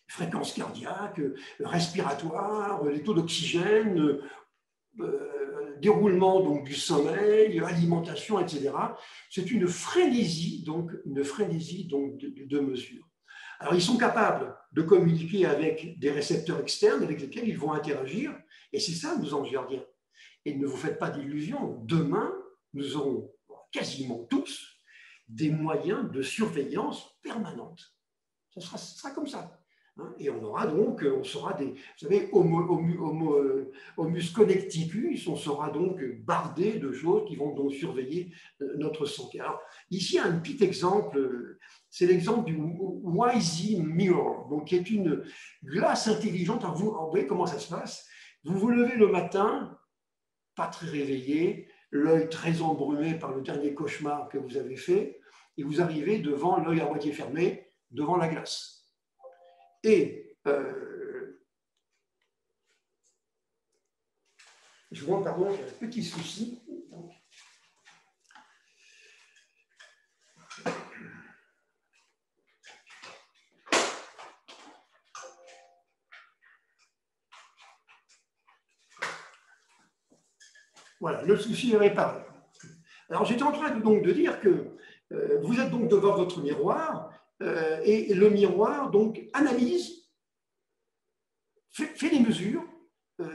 Fréquence cardiaque, respiratoire, les taux d'oxygène, déroulement du sommeil, alimentation, etc. C'est une frénésie de mesures. Alors, ils sont capables de communiquer avec des récepteurs externes avec lesquels ils vont interagir, et c'est ça nos anges gardiens. Et ne vous faites pas d'illusions, demain, nous aurons quasiment tous des moyens de surveillance permanente. Ça sera comme ça. Et on aura on sera vous savez, homus connecticus, on sera donc bardé de choses qui vont donc surveiller notre santé. Alors, ici, un petit exemple, c'est l'exemple du Wisey Mirror, donc qui est une glace intelligente. Vous voyez comment ça se passe? Vous vous levez le matin, pas très réveillé, l'œil très embrumé par le dernier cauchemar que vous avez fait, et vous arrivez devant l'œil à moitié fermé, devant la glace. Et je vois, pardon, j'ai un petit souci. Voilà, le souci est réparé. Alors, j'étais en train de dire que vous êtes donc devant votre miroir et le miroir analyse, fait des mesures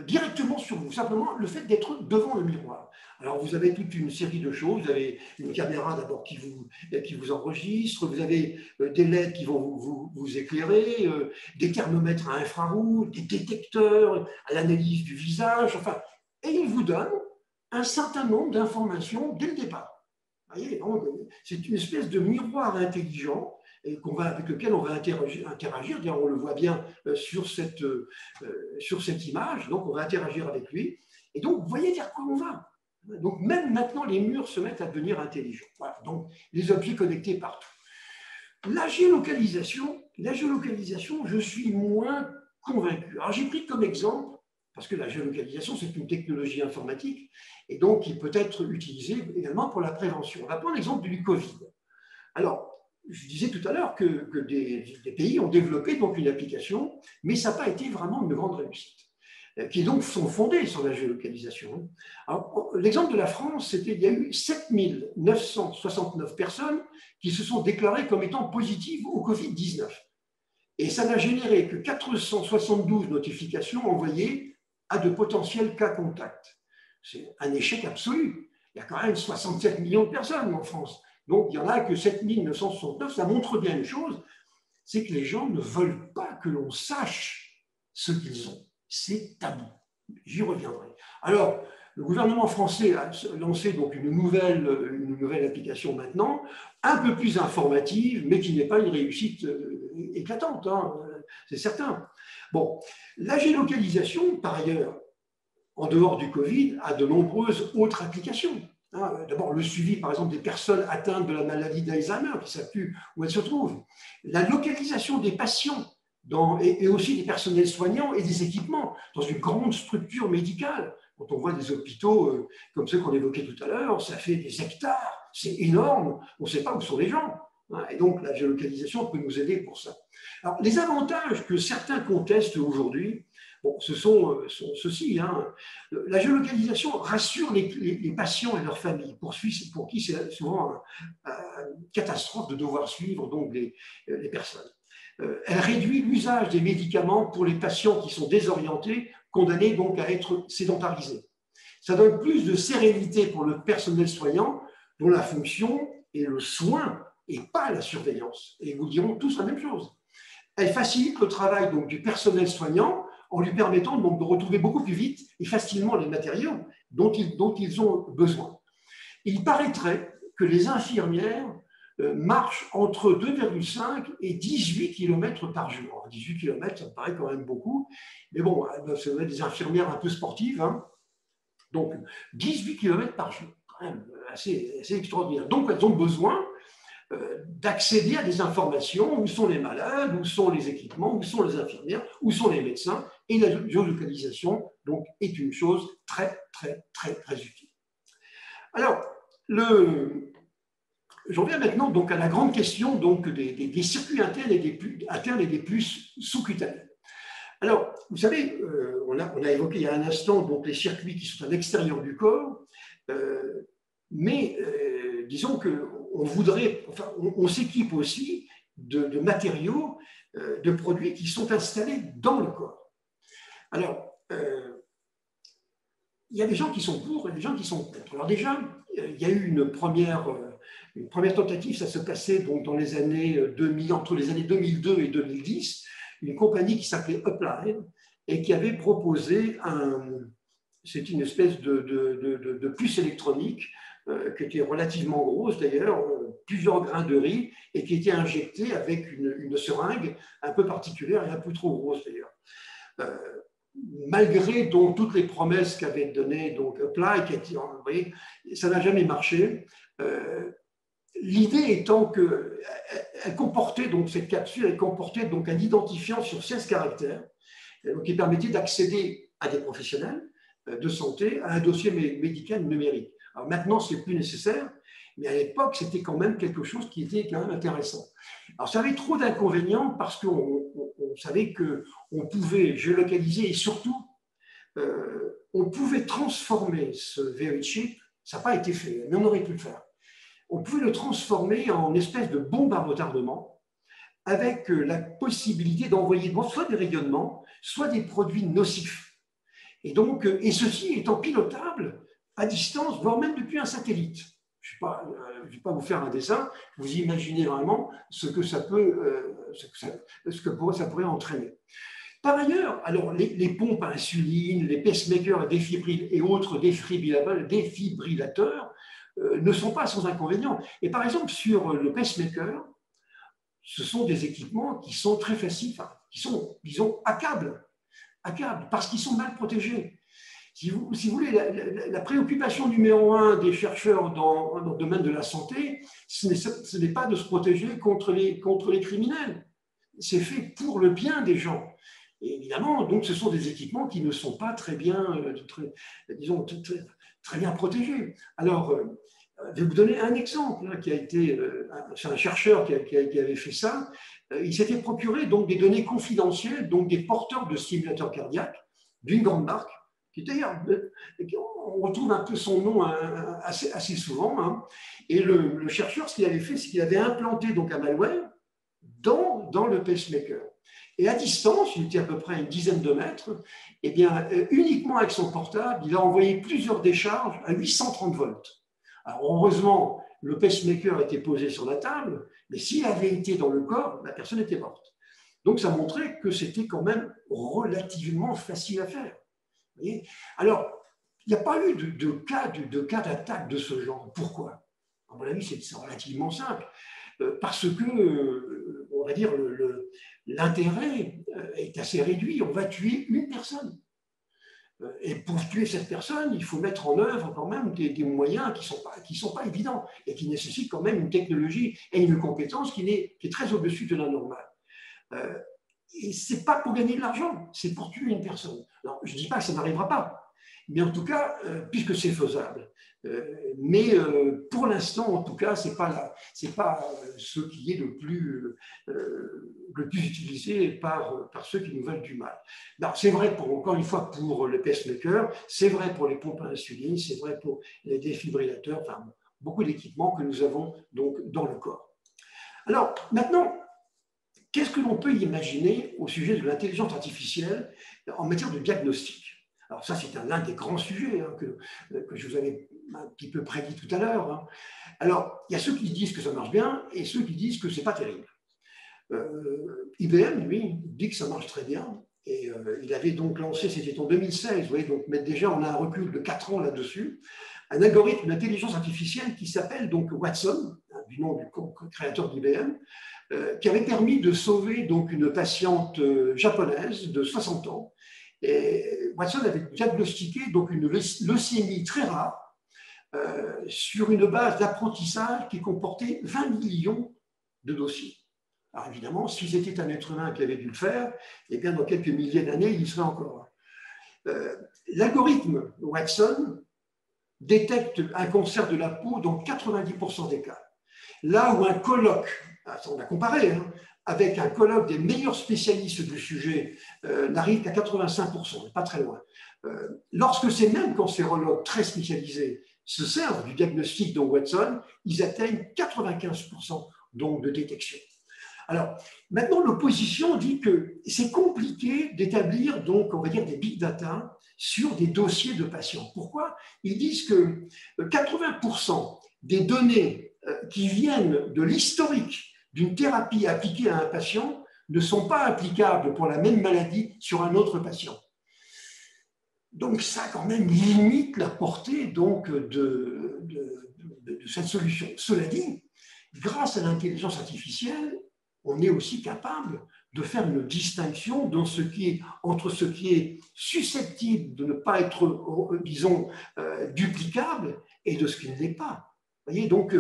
directement sur vous, simplement le fait d'être devant le miroir. Alors, vous avez toute une série de choses. Vous avez une caméra d'abord qui vous enregistre, vous avez des LED qui vont vous éclairer, des thermomètres à infrarouge, des détecteurs à l'analyse du visage, enfin, et il vous donne un certain nombre d'informations dès le départ. Vous voyez, c'est une espèce de miroir intelligent avec lequel on va interagir. D'ailleurs, on le voit bien sur cette image. Donc, on va interagir avec lui. Et donc, vous voyez vers quoi on va. Donc, même maintenant, les murs se mettent à devenir intelligents. Voilà, donc, les objets connectés partout. La géolocalisation, je suis moins convaincu. Alors, j'ai pris comme exemple, parce que la géolocalisation, c'est une technologie informatique, et donc qui peut être utilisée également pour la prévention. On va prendre l'exemple du Covid. Alors, je disais tout à l'heure que des pays ont développé donc une application, mais ça n'a pas été vraiment une grande réussite, qui donc sont fondées sur la géolocalisation. L'exemple de la France, c'était il y a eu 7 969 personnes qui se sont déclarées comme étant positives au Covid-19. Et ça n'a généré que 472 notifications envoyées à de potentiels cas contacts. C'est un échec absolu. Il y a quand même 67 millions de personnes en France. Donc, il n'y en a que 7 969. Ça montre bien une chose, c'est que les gens ne veulent pas que l'on sache ce qu'ils ont. C'est tabou. J'y reviendrai. Alors, le gouvernement français a lancé donc une nouvelle application maintenant, un peu plus informative, mais qui n'est pas une réussite éclatante, hein, c'est certain. Bon, la géolocalisation, par ailleurs, en dehors du Covid, a de nombreuses autres applications. D'abord, le suivi, par exemple, des personnes atteintes de la maladie d'Alzheimer, qui ne savent plus où elles se trouvent. La localisation des patients et aussi des personnels soignants et des équipements dans une grande structure médicale. Quand on voit des hôpitaux comme ceux qu'on évoquait tout à l'heure, ça fait des hectares, c'est énorme, on ne sait pas où sont les gens. Et donc, la géolocalisation peut nous aider pour ça. Alors, les avantages que certains contestent aujourd'hui, bon, ce sont ceux-ci. Hein. La géolocalisation rassure les patients et leurs familles, pour qui c'est souvent une catastrophe de devoir suivre donc, les personnes. Elle réduit l'usage des médicaments pour les patients qui sont désorientés, condamnés donc à être sédentarisés. Ça donne plus de sérénité pour le personnel soignant, dont la fonction est le soin et pas la surveillance. Et vous diront tous la même chose. Elle facilite le travail donc, du personnel soignant en lui permettant donc, de retrouver beaucoup plus vite et facilement les matériaux dont ils ont besoin. Il paraîtrait que les infirmières marchent entre 2,5 et 18 km par jour. Alors, 18 km, ça me paraît quand même beaucoup, mais bon, elles doivent être des infirmières un peu sportives. Hein. Donc, 18 km par jour, quand même assez extraordinaire. Donc, elles ont besoin d'accéder à des informations, où sont les malades, où sont les équipements, où sont les infirmières, où sont les médecins, et la géolocalisation donc, est une chose très, très, très, très utile. Alors, j'en viens maintenant donc, à la grande question donc, des circuits internes et des puces sous-cutanées. Alors, vous savez, on a évoqué il y a un instant donc, les circuits qui sont à l'extérieur du corps, mais disons qu'on voudrait, enfin, on s'équipe aussi de matériaux, de produits qui sont installés dans le corps. Alors, il y a des gens qui sont pour et des gens qui sont contre. Alors déjà, il y a eu une première tentative, ça se passait donc dans les années 2000, entre les années 2002 et 2010, une compagnie qui s'appelait Uplight et qui avait proposé c'est une espèce de puce électronique qui était relativement grosse d'ailleurs, plusieurs grains de riz, et qui était injectée avec une seringue un peu particulière et un peu trop grosse d'ailleurs. Malgré donc, toutes les promesses qu'avait données Uplight, vous voyez, ça n'a jamais marché. L'idée étant qu'elle comportait, donc, cette capsule, elle comportait donc, un identifiant sur 16 caractères donc, qui permettait d'accéder à des professionnels de santé à un dossier médical numérique. Alors maintenant, ce n'est plus nécessaire, mais à l'époque, c'était quand même quelque chose qui était quand même intéressant. Alors, ça avait trop d'inconvénients parce qu'on savait qu'on pouvait géolocaliser et surtout, on pouvait transformer ce VE chip, ça n'a pas été fait, mais on aurait pu le faire. On pouvait le transformer en espèce de bombe à retardement avec la possibilité d'envoyer soit des rayonnements, soit des produits nocifs. Et ceci étant pilotable à distance, voire même depuis un satellite. Je ne vais pas vous faire un dessin, vous imaginez vraiment ce que ça pourrait entraîner. Par ailleurs, alors les pompes à insuline, les pacemakers et autres défibrillateurs ne sont pas sans inconvénients. Et par exemple, sur le pacemaker, ce sont des équipements qui sont très faciles, qui sont, disons, à câble, parce qu'ils sont mal protégés. Si vous voulez, la préoccupation numéro 1 des chercheurs dans le domaine de la santé, ce n'est pas de se protéger contre les criminels. C'est fait pour le bien des gens. Et évidemment, donc, ce sont des équipements qui ne sont pas très bien, très bien protégés. Alors, Je vais vous donner un exemple hein, qui a été, c'est un chercheur qui avait fait ça. Il s'était procuré donc des données confidentielles, donc des porteurs de stimulateurs cardiaques d'une grande marque, qui d'ailleurs, on retrouve un peu son nom assez souvent. Hein. Et le chercheur, ce qu'il avait fait, c'est qu'il avait implanté donc un malware dans le pacemaker. Et à distance, il était à peu près à une dizaine de mètres, et bien, uniquement avec son portable, il a envoyé plusieurs décharges à 830 volts. Alors, heureusement, le pacemaker était posé sur la table, mais s'il avait été dans le corps, la personne était morte. Donc, ça montrait que c'était quand même relativement facile à faire. Vous voyez. Alors, il n'y a pas eu de cas d'attaque de ce genre. Pourquoi? À mon avis, c'est relativement simple. Parce que, on va dire, l'intérêt est assez réduit. On va tuer une personne. Et pour tuer cette personne, il faut mettre en œuvre quand même des moyens qui sont pas évidents et qui nécessitent quand même une technologie et une compétence qui est très au-dessus de la normale. Et ce n'est pas pour gagner de l'argent, c'est pour tuer une personne. Alors, je ne dis pas que ça n'arrivera pas, mais en tout cas, puisque c'est faisable. Mais pour l'instant, en tout cas, ce n'est pas ce qui est le plus utilisé par ceux qui nous veulent du mal. C'est vrai, encore une fois, pour le pacemaker, c'est vrai pour les pompes à insuline, c'est vrai pour les défibrillateurs, enfin, beaucoup d'équipements que nous avons donc dans le corps. Alors, maintenant, qu'est-ce que l'on peut imaginer au sujet de l'intelligence artificielle en matière de diagnostic? Alors ça, c'est l'un des grands sujets hein, que je vous avais un petit peu prédit tout à l'heure. Hein. Alors, il y a ceux qui disent que ça marche bien et ceux qui disent que ce n'est pas terrible. IBM, lui, dit que ça marche très bien. Et il avait donc lancé, c'était en 2016, vous voyez, donc mais déjà on a un recul de 4 ans là-dessus, un algorithme d'intelligence artificielle qui s'appelle donc Watson, hein, du nom du créateur d'IBM, qui avait permis de sauver donc une patiente japonaise de 60 ans. Et Watson avait diagnostiqué donc une leucémie très rare sur une base d'apprentissage qui comportait 20 millions de dossiers. Alors évidemment, si c'était un être humain qui avait dû le faire, eh bien dans quelques milliers d'années, il y serait encore. L'algorithme Watson détecte un cancer de la peau dans 90% des cas. Là où un colloque, on a comparé, hein, avec un colloque des meilleurs spécialistes du sujet n'arrive qu'à 85%, pas très loin. Lorsque ces mêmes cancérologues très spécialisés se servent du diagnostic de Watson, ils atteignent 95% donc de détection. Alors, maintenant, l'opposition dit que c'est compliqué d'établir, donc, on va dire, des big data sur des dossiers de patients. Pourquoi? Ils disent que 80% des données qui viennent de l'historique d'une thérapie appliquée à un patient ne sont pas applicables pour la même maladie sur un autre patient. Donc, ça, quand même, limite la portée donc, de cette solution. Cela dit, grâce à l'intelligence artificielle, on est aussi capable de faire une distinction entre ce qui est susceptible de ne pas être, disons, duplicable et de ce qui ne l'est pas. Vous voyez, donc,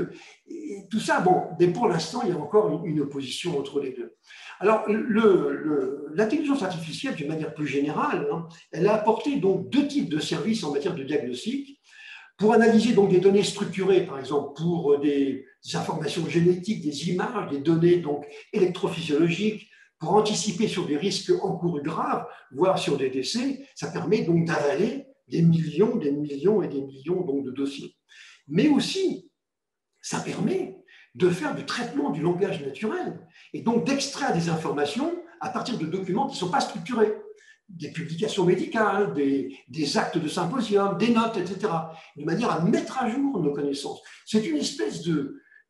tout ça, bon, mais pour l'instant, il y a encore une opposition entre les deux. Alors, l'intelligence artificielle, d'une manière plus générale, hein, elle a apporté donc 2 types de services en matière de diagnostic. Pour analyser donc des données structurées, par exemple, pour des informations génétiques, des images, des données donc électrophysiologiques, pour anticiper sur des risques encourus graves, voire sur des décès, ça permet donc d'avaler des millions et des millions donc de dossiers. Mais aussi, ça permet de faire du traitement du langage naturel et donc d'extraire des informations à partir de documents qui ne sont pas structurés. Des publications médicales, des actes de symposium, des notes, etc., de manière à mettre à jour nos connaissances. C'est une espèce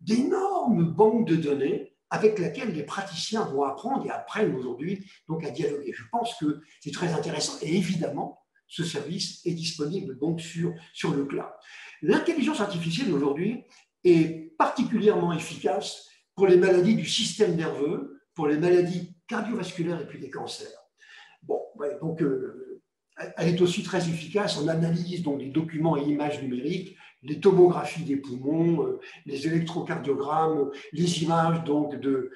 d'énorme banque de données avec laquelle les praticiens vont apprendre et apprennent aujourd'hui donc à dialoguer. Je pense que c'est très intéressant et évidemment, ce service est disponible donc sur le cloud. L'intelligence artificielle aujourd'hui est particulièrement efficace pour les maladies du système nerveux, pour les maladies cardiovasculaires et puis les cancers. Bon, ouais, donc elle est aussi très efficace en analyse donc, des documents et images numériques, les tomographies des poumons, les électrocardiogrammes, les images donc, de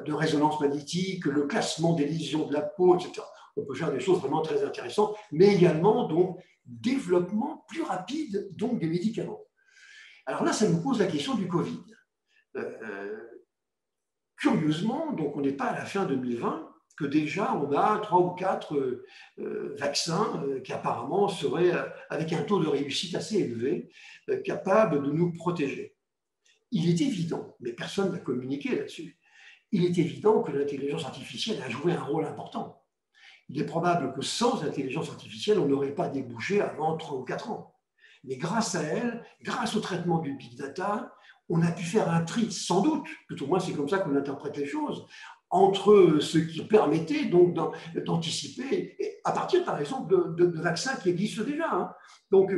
résonance magnétique, le classement des lésions de la peau, etc. On peut faire des choses vraiment très intéressantes, mais également donc, développement plus rapide donc, des médicaments. Alors là, ça nous pose la question du Covid. Curieusement, donc on n'est pas à la fin 2020, que déjà on a 3 ou 4 vaccins qui apparemment seraient, avec un taux de réussite assez élevé, capables de nous protéger. Il est évident, mais personne n'a communiqué là-dessus, il est évident que l'intelligence artificielle a joué un rôle important. Il est probable que sans intelligence artificielle, on n'aurait pas débouché avant 3 ou 4 ans. Mais grâce à elle, grâce au traitement du big data, on a pu faire un tri, sans doute, tout au moins c'est comme ça qu'on interprète les choses, entre ce qui permettait donc d'anticiper, à partir par exemple de vaccins qui existent déjà. Hein. Donc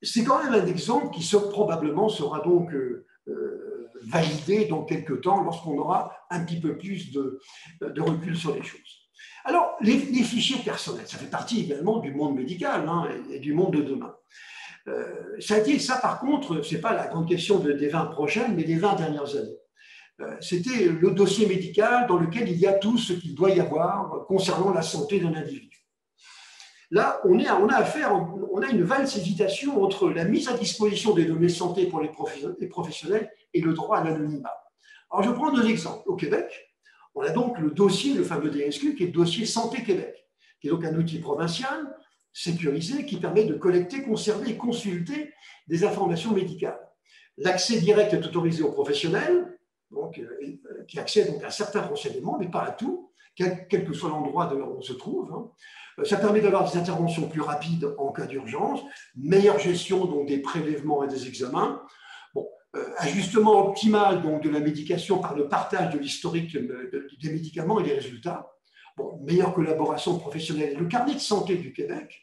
c'est quand même un exemple qui probablement sera donc validé dans quelques temps lorsqu'on aura un petit peu plus de recul sur les choses. Alors, les fichiers personnels, ça fait partie également du monde médical hein, et du monde de demain. Ça par contre, ce n'est pas la grande question des 20 prochaines, mais des 20 dernières années. C'était le dossier médical dans lequel il y a tout ce qu'il doit y avoir concernant la santé d'un individu. Là, on a une valse hésitation entre la mise à disposition des données santé pour les professionnels et le droit à l'anonymat. Alors, je prends 2 exemples. Au Québec, on a donc le dossier, le fameux DSQ, qui est le dossier Santé Québec, qui est donc un outil provincial sécurisé qui permet de collecter, conserver et consulter des informations médicales. L'accès direct est autorisé aux professionnels, donc, qui accèdent donc à certains renseignements, mais pas à tout, quel que soit l'endroit où on se trouve. Hein. Ça permet d'avoir des interventions plus rapides en cas d'urgence, meilleure gestion donc, des prélèvements et des examens, ajustement optimal donc, de la médication par le partage de l'historique des médicaments et des résultats, meilleure collaboration professionnelle. Le carnet de santé du Québec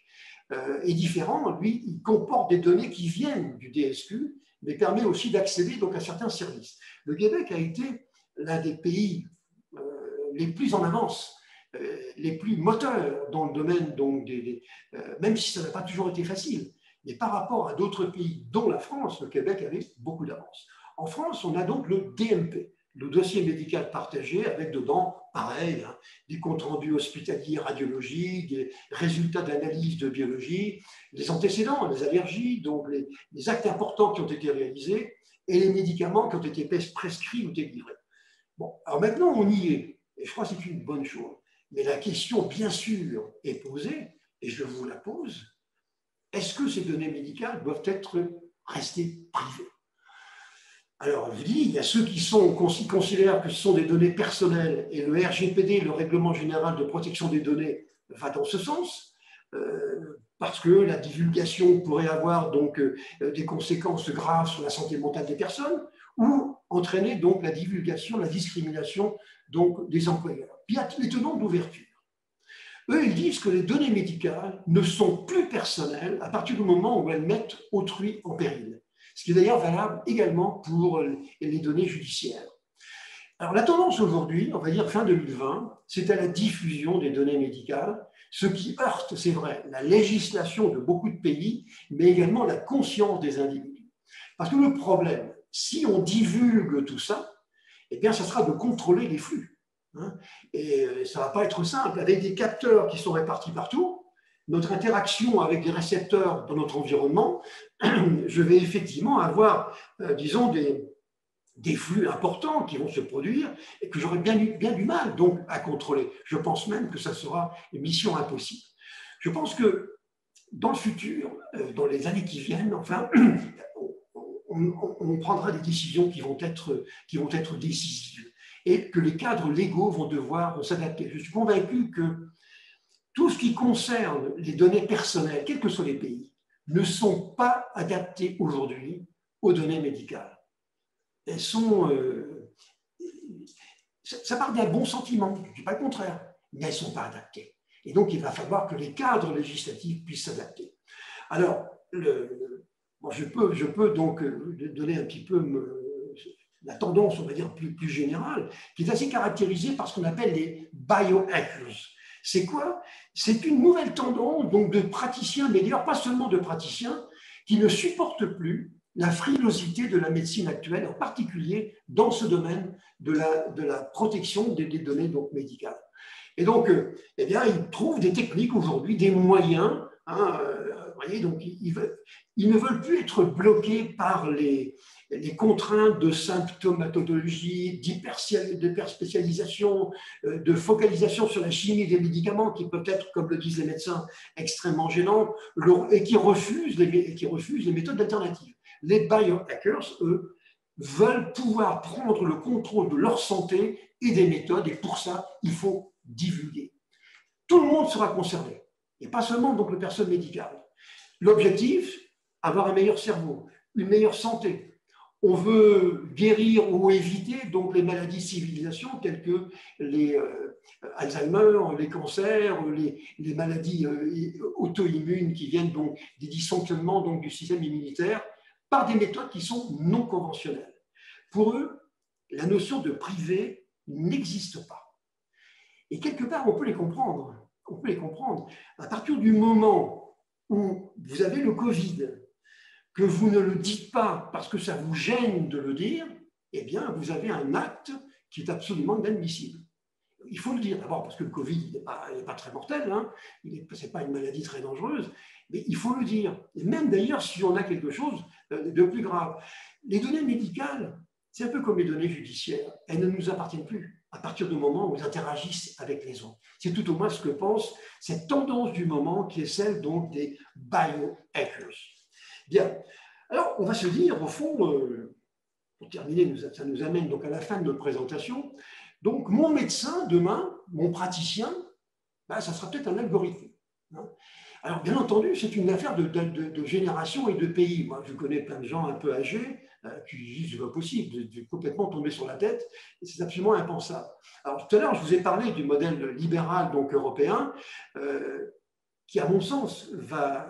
est différent. Lui, il comporte des données qui viennent du DSQ, mais permet aussi d'accéder donc, à certains services. Le Québec a été l'un des pays les plus en avance, les plus moteurs dans le domaine, donc, même si ça n'a pas toujours été facile. Mais par rapport à d'autres pays, dont la France, le Québec avait beaucoup d'avance. En France, on a donc le DMP, le dossier médical partagé, avec dedans, pareil, hein, des comptes rendus hospitaliers radiologiques, des résultats d'analyse de biologie, les antécédents, les allergies, donc les actes importants qui ont été réalisés et les médicaments qui ont été prescrits ou délivrés. Bon, alors maintenant, on y est, et je crois que c'est une bonne chose. Mais la question, bien sûr, est posée, et je vous la pose. Est-ce que ces données médicales doivent rester privées? Alors, je dis, il y a ceux qui considèrent que ce sont des données personnelles, et le RGPD, le Règlement général de protection des données, va dans ce sens, parce que la divulgation pourrait avoir donc des conséquences graves sur la santé mentale des personnes, ou entraîner donc la divulgation, la discrimination donc, des employeurs. Puis il y a les tenants d'ouverture. Eux, ils disent que les données médicales ne sont plus personnelles à partir du moment où elles mettent autrui en péril. Ce qui est d'ailleurs valable également pour les données judiciaires. Alors la tendance aujourd'hui, on va dire fin 2020, c'est à la diffusion des données médicales, ce qui heurte, c'est vrai, la législation de beaucoup de pays, mais également la conscience des individus. Parce que le problème, si on divulgue tout ça, eh bien, ça sera de contrôler les flux. Et ça ne va pas être simple. Avec des capteurs qui sont répartis partout, notre interaction avec des récepteurs dans notre environnement, je vais effectivement avoir, disons, des flux importants qui vont se produire et que j'aurai bien du mal donc, à contrôler. Je pense même que ça sera une mission impossible. Je pense que dans le futur, dans les années qui viennent, enfin, on prendra des décisions qui vont être décisives et que les cadres légaux vont devoir s'adapter. Je suis convaincu que tout ce qui concerne les données personnelles, quels que soient les pays, ne sont pas adaptés aujourd'hui aux données médicales. Elles sont... ça part d'un bon sentiment, je ne dis pas le contraire, mais elles ne sont pas adaptées. Et donc, il va falloir que les cadres législatifs puissent s'adapter. Alors, je peux donc donner un petit peu la tendance, on va dire, plus générale, qui est assez caractérisée par ce qu'on appelle les biohackers. C'est quoi? C'est une nouvelle tendance donc, de praticiens, mais d'ailleurs pas seulement de praticiens, qui ne supportent plus la frilosité de la médecine actuelle, en particulier dans ce domaine de la protection des données donc, médicales. Et donc, eh bien, ils trouvent des techniques aujourd'hui, des moyens. Vous voyez, donc Ils ne veulent plus être bloqués par les contraintes de symptomatologie, d'hyperspécialisation, de focalisation sur la chimie des médicaments qui peuvent être, comme le disent les médecins, extrêmement gênants et qui refusent les méthodes alternatives. Les biohackers, eux, veulent pouvoir prendre le contrôle de leur santé et des méthodes, et pour ça, il faut divulguer. Tout le monde sera concerné, et pas seulement donc les personnes médicales. L'objectif, avoir un meilleur cerveau, une meilleure santé. On veut guérir ou éviter donc les maladies de civilisation telles que les Alzheimer, les cancers, les maladies auto-immunes qui viennent donc des dysfonctionnements donc du système immunitaire par des méthodes qui sont non conventionnelles. Pour eux, la notion de privé n'existe pas. Et quelque part, on peut les comprendre. On peut les comprendre. À partir du moment où vous avez le Covid, que vous ne le dites pas parce que ça vous gêne de le dire, eh bien, vous avez un acte qui est absolument inadmissible. Il faut le dire d'abord parce que le Covid n'est pas très mortel, hein, ce n'est pas une maladie très dangereuse, mais il faut le dire. Et même d'ailleurs si on a quelque chose de plus grave. Les données médicales, c'est un peu comme les données judiciaires, elles ne nous appartiennent plus à partir du moment où elles interagissent avec les autres. C'est tout au moins ce que pense cette tendance du moment qui est celle donc des biohackers. Bien, alors on va se dire au fond, pour terminer, ça nous amène donc à la fin de notre présentation. Donc, mon médecin, demain, mon praticien, ben, ça sera peut-être un algorithme. Hein. Alors, bien entendu, c'est une affaire de génération et de pays. Moi, je connais plein de gens un peu âgés qui disent c'est pas possible, de complètement tomber sur la tête, et c'est absolument impensable. Alors, tout à l'heure, je vous ai parlé du modèle libéral donc européen, qui, à mon sens, va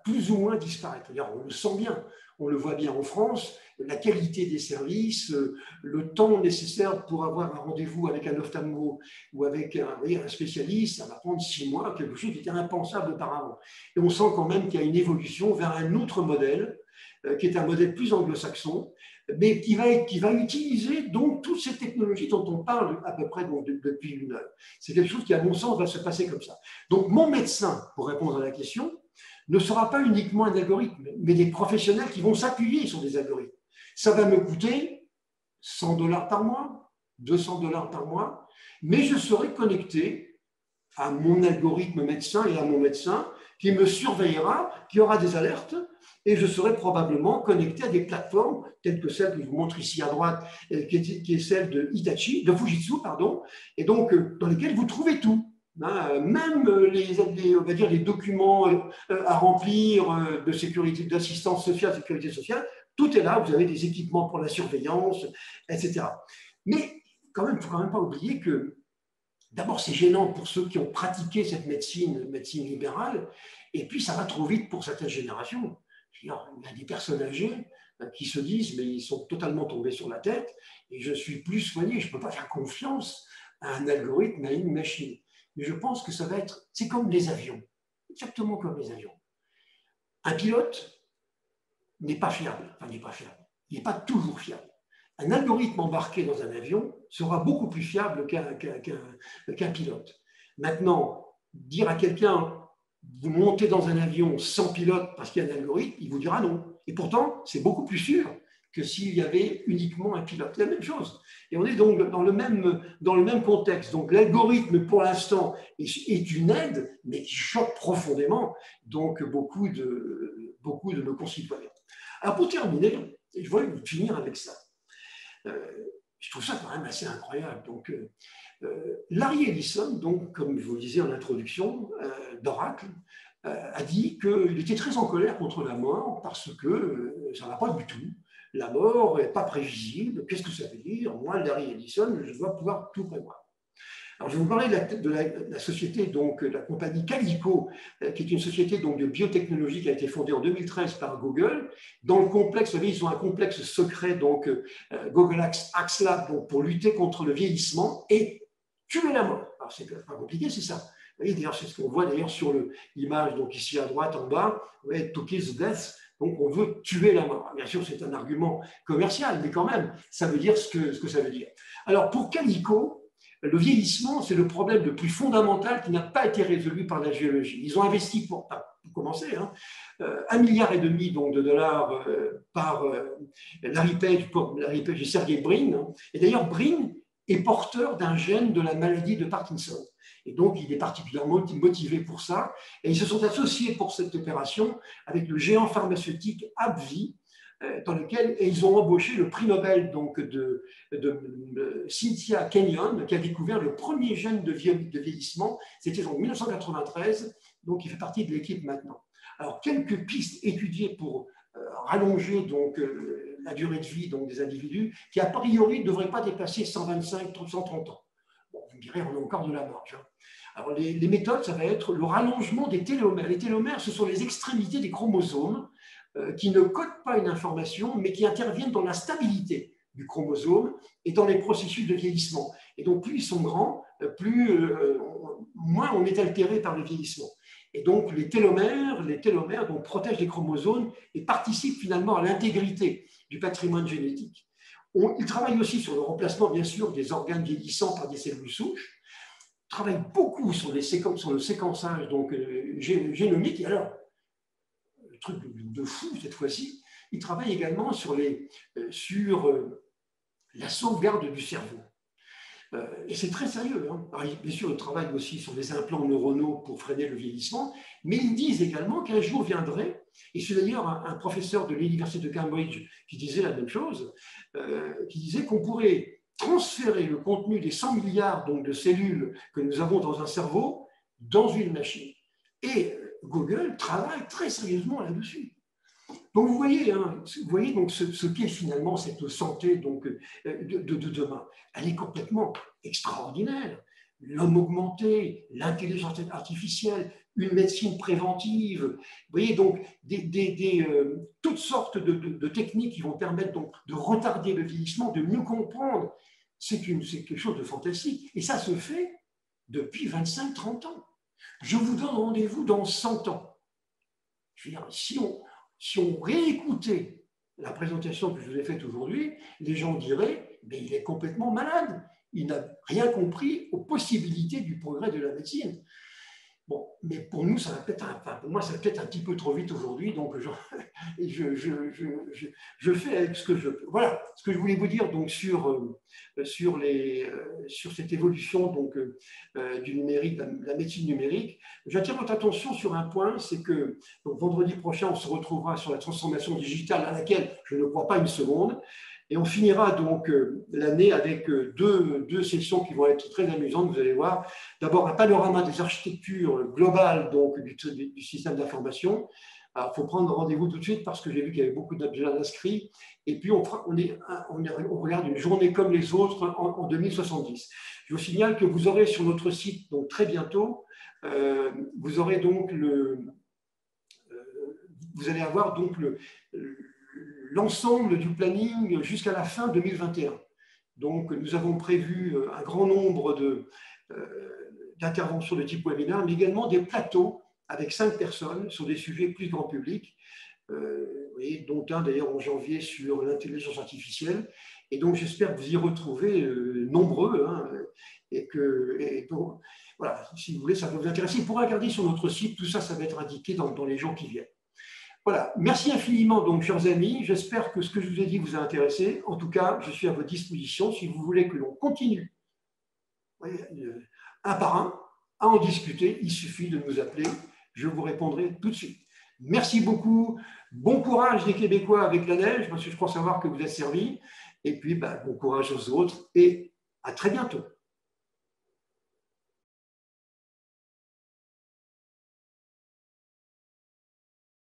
plus ou moins disparaître. D'ailleurs, on le sent bien, on le voit bien en France, la qualité des services, le temps nécessaire pour avoir un rendez-vous avec un ophtalmo ou avec un spécialiste, ça va prendre 6 mois, quelque chose qui était impensable auparavant. Et on sent quand même qu'il y a une évolution vers un autre modèle, qui est un modèle plus anglo-saxon, mais qui va utiliser donc toutes ces technologies dont on parle à peu près donc, depuis une heure. C'est quelque chose qui, à mon sens, va se passer comme ça. Donc, mon médecin, pour répondre à la question, ne sera pas uniquement un algorithme, mais des professionnels qui vont s'appuyer sur des algorithmes. Ça va me coûter 100 $ par mois, 200 $ par mois, mais je serai connecté à mon algorithme médecin et à mon médecin qui me surveillera, qui aura des alertes, et je serai probablement connecté à des plateformes telles que celle que je vous montre ici à droite, qui est celle de Hitachi, de Fujitsu, pardon, et donc dans lesquelles vous trouvez tout. Même on va dire les documents à remplir de sécurité, d'assistance sociale, sécurité sociale, tout est là, vous avez des équipements pour la surveillance, etc. Mais quand même, il ne faut quand même pas oublier que d'abord, c'est gênant pour ceux qui ont pratiqué cette médecine libérale, et puis ça va trop vite pour certaines générations. Il y a des personnes âgées qui se disent, mais ils sont totalement tombés sur la tête, et je suis plus soigné, je ne peux pas faire confiance à un algorithme, à une machine. Mais je pense que ça va être, c'est comme les avions, exactement comme les avions. Un pilote n'est pas fiable, il n'est pas toujours fiable. Un algorithme embarqué dans un avion sera beaucoup plus fiable qu'un pilote. Maintenant, dire à quelqu'un, vous montez dans un avion sans pilote parce qu'il y a un algorithme, il vous dira non. Et pourtant, c'est beaucoup plus sûr que s'il y avait uniquement un pilote. C'est la même chose. Et on est donc dans le même contexte. Donc l'algorithme, pour l'instant, est une aide, mais qui choque profondément donc beaucoup de nos concitoyens. Alors pour terminer, je voulais finir avec ça. Je trouve ça quand même assez incroyable. Donc, Larry Ellison, donc, comme je vous le disais en introduction, d'Oracle, a dit qu'il était très en colère contre la mort parce que ça ne va pas du tout. La mort n'est pas prévisible. Qu'est-ce que ça veut dire? Moi, Larry Ellison, je dois pouvoir tout prévoir. Alors, je vais vous parler de la société, donc de la compagnie Calico, qui est une société donc, de biotechnologie qui a été fondée en 2013 par Google. Dans le complexe, vous savez, ils ont un complexe secret, donc Google Axe Lab, donc, pour lutter contre le vieillissement et tuer la mort. Alors, c'est pas compliqué, c'est ça. Vous voyez, d'ailleurs, c'est ce qu'on voit d'ailleurs sur l'image, donc ici à droite, en bas, vous voyez, to kill the death. Donc, on veut tuer la mort. Bien sûr, c'est un argument commercial, mais quand même, ça veut dire ce que ça veut dire. Alors, pour Calico, le vieillissement, c'est le problème le plus fondamental qui n'a pas été résolu par la géologie. Ils ont investi pour ça. pour commencer, hein, 1,5 milliard donc, de dollars par Larry Page et Sergey Brin. Hein. Et d'ailleurs, Brin est porteur d'un gène de la maladie de Parkinson. Et donc, il est particulièrement motivé pour ça. Et ils se sont associés pour cette opération avec le géant pharmaceutique AbbVie, dans lequel ils ont embauché le prix Nobel donc, de Cynthia Kenyon, qui a découvert le premier gène de vieillissement. C'était en 1993, donc il fait partie de l'équipe maintenant. Alors, quelques pistes étudiées pour rallonger donc, la durée de vie donc, des individus qui, a priori, ne devraient pas dépasser 125-130 ans. Bon, vous me direz, on a encore de la marge. Hein. Alors, les méthodes, ça va être le rallongement des télomères. Les télomères, ce sont les extrémités des chromosomes qui ne codent pas une information, mais qui interviennent dans la stabilité du chromosome et dans les processus de vieillissement. Et donc, plus ils sont grands, moins on est altéré par le vieillissement. Et donc, les télomères donc, protègent les chromosomes et participent finalement à l'intégrité du patrimoine génétique. Ils travaillent aussi sur le remplacement, bien sûr, des organes vieillissants par des cellules souches. Ils travaillent beaucoup sur le séquençage donc, génomique. Et alors, le truc de fou cette fois-ci, ils travaillent également sur la sauvegarde du cerveau. Et c'est très sérieux. Hein. Alors, bien sûr, ils travaillent aussi sur des implants neuronaux pour freiner le vieillissement, mais ils disent également qu'un jour viendrait, et c'est d'ailleurs un professeur de l'université de Cambridge qui disait la même chose, qui disait qu'on pourrait transférer le contenu des 100 milliards donc, de cellules que nous avons dans un cerveau dans une machine. Et Google travaille très sérieusement là-dessus. Donc vous voyez donc ce qu'est finalement cette santé donc, de demain. Elle est complètement extraordinaire. L'homme augmenté, l'intelligence artificielle, une médecine préventive. Vous voyez donc toutes sortes de techniques qui vont permettre donc de retarder le vieillissement, de mieux comprendre. C'est quelque chose de fantastique. Et ça se fait depuis 25-30 ans. Je vous donne rendez-vous dans 100 ans. Je veux dire, si on réécoutait la présentation que je vous ai faite aujourd'hui, les gens diraient « mais il est complètement malade, il n'a rien compris aux possibilités du progrès de la médecine ». Bon, mais pour nous, ça va peut-être un petit peu trop vite aujourd'hui, donc je fais avec ce que je peux. Voilà ce que je voulais vous dire donc, sur cette évolution donc, du numérique, de la médecine numérique. J'attire votre attention sur un point, c'est que donc, vendredi prochain, on se retrouvera sur la transformation digitale à laquelle je ne crois pas une seconde. Et on finira donc l'année avec deux sessions qui vont être très amusantes, vous allez voir. D'abord, un panorama des architectures globales donc, du système d'information. Alors, il faut prendre rendez-vous tout de suite parce que j'ai vu qu'il y avait beaucoup d'inscrits. Et puis, on regarde une journée comme les autres en 2070. Je vous signale que vous aurez sur notre site, donc très bientôt, vous aurez donc vous allez avoir donc l'ensemble du planning jusqu'à la fin 2021. Donc, nous avons prévu un grand nombre d'interventions de type webinaire, mais également des plateaux avec 5 personnes sur des sujets plus grand public, dont un d'ailleurs en janvier sur l'intelligence artificielle. Et donc, j'espère que vous y retrouvez nombreux. Hein, voilà, si vous voulez, ça va vous intéresser. Vous pourrez regarder sur notre site, tout ça, ça va être indiqué dans les jours qui viennent. Voilà, merci infiniment donc, chers amis. J'espère que ce que je vous ai dit vous a intéressé. En tout cas, je suis à votre disposition si vous voulez que l'on continue un par un à en discuter. Il suffit de nous appeler. Je vous répondrai tout de suite. Merci beaucoup. Bon courage les Québécois avec la neige, parce que je crois savoir que vous êtes servis. Et puis, bon courage aux autres et à très bientôt.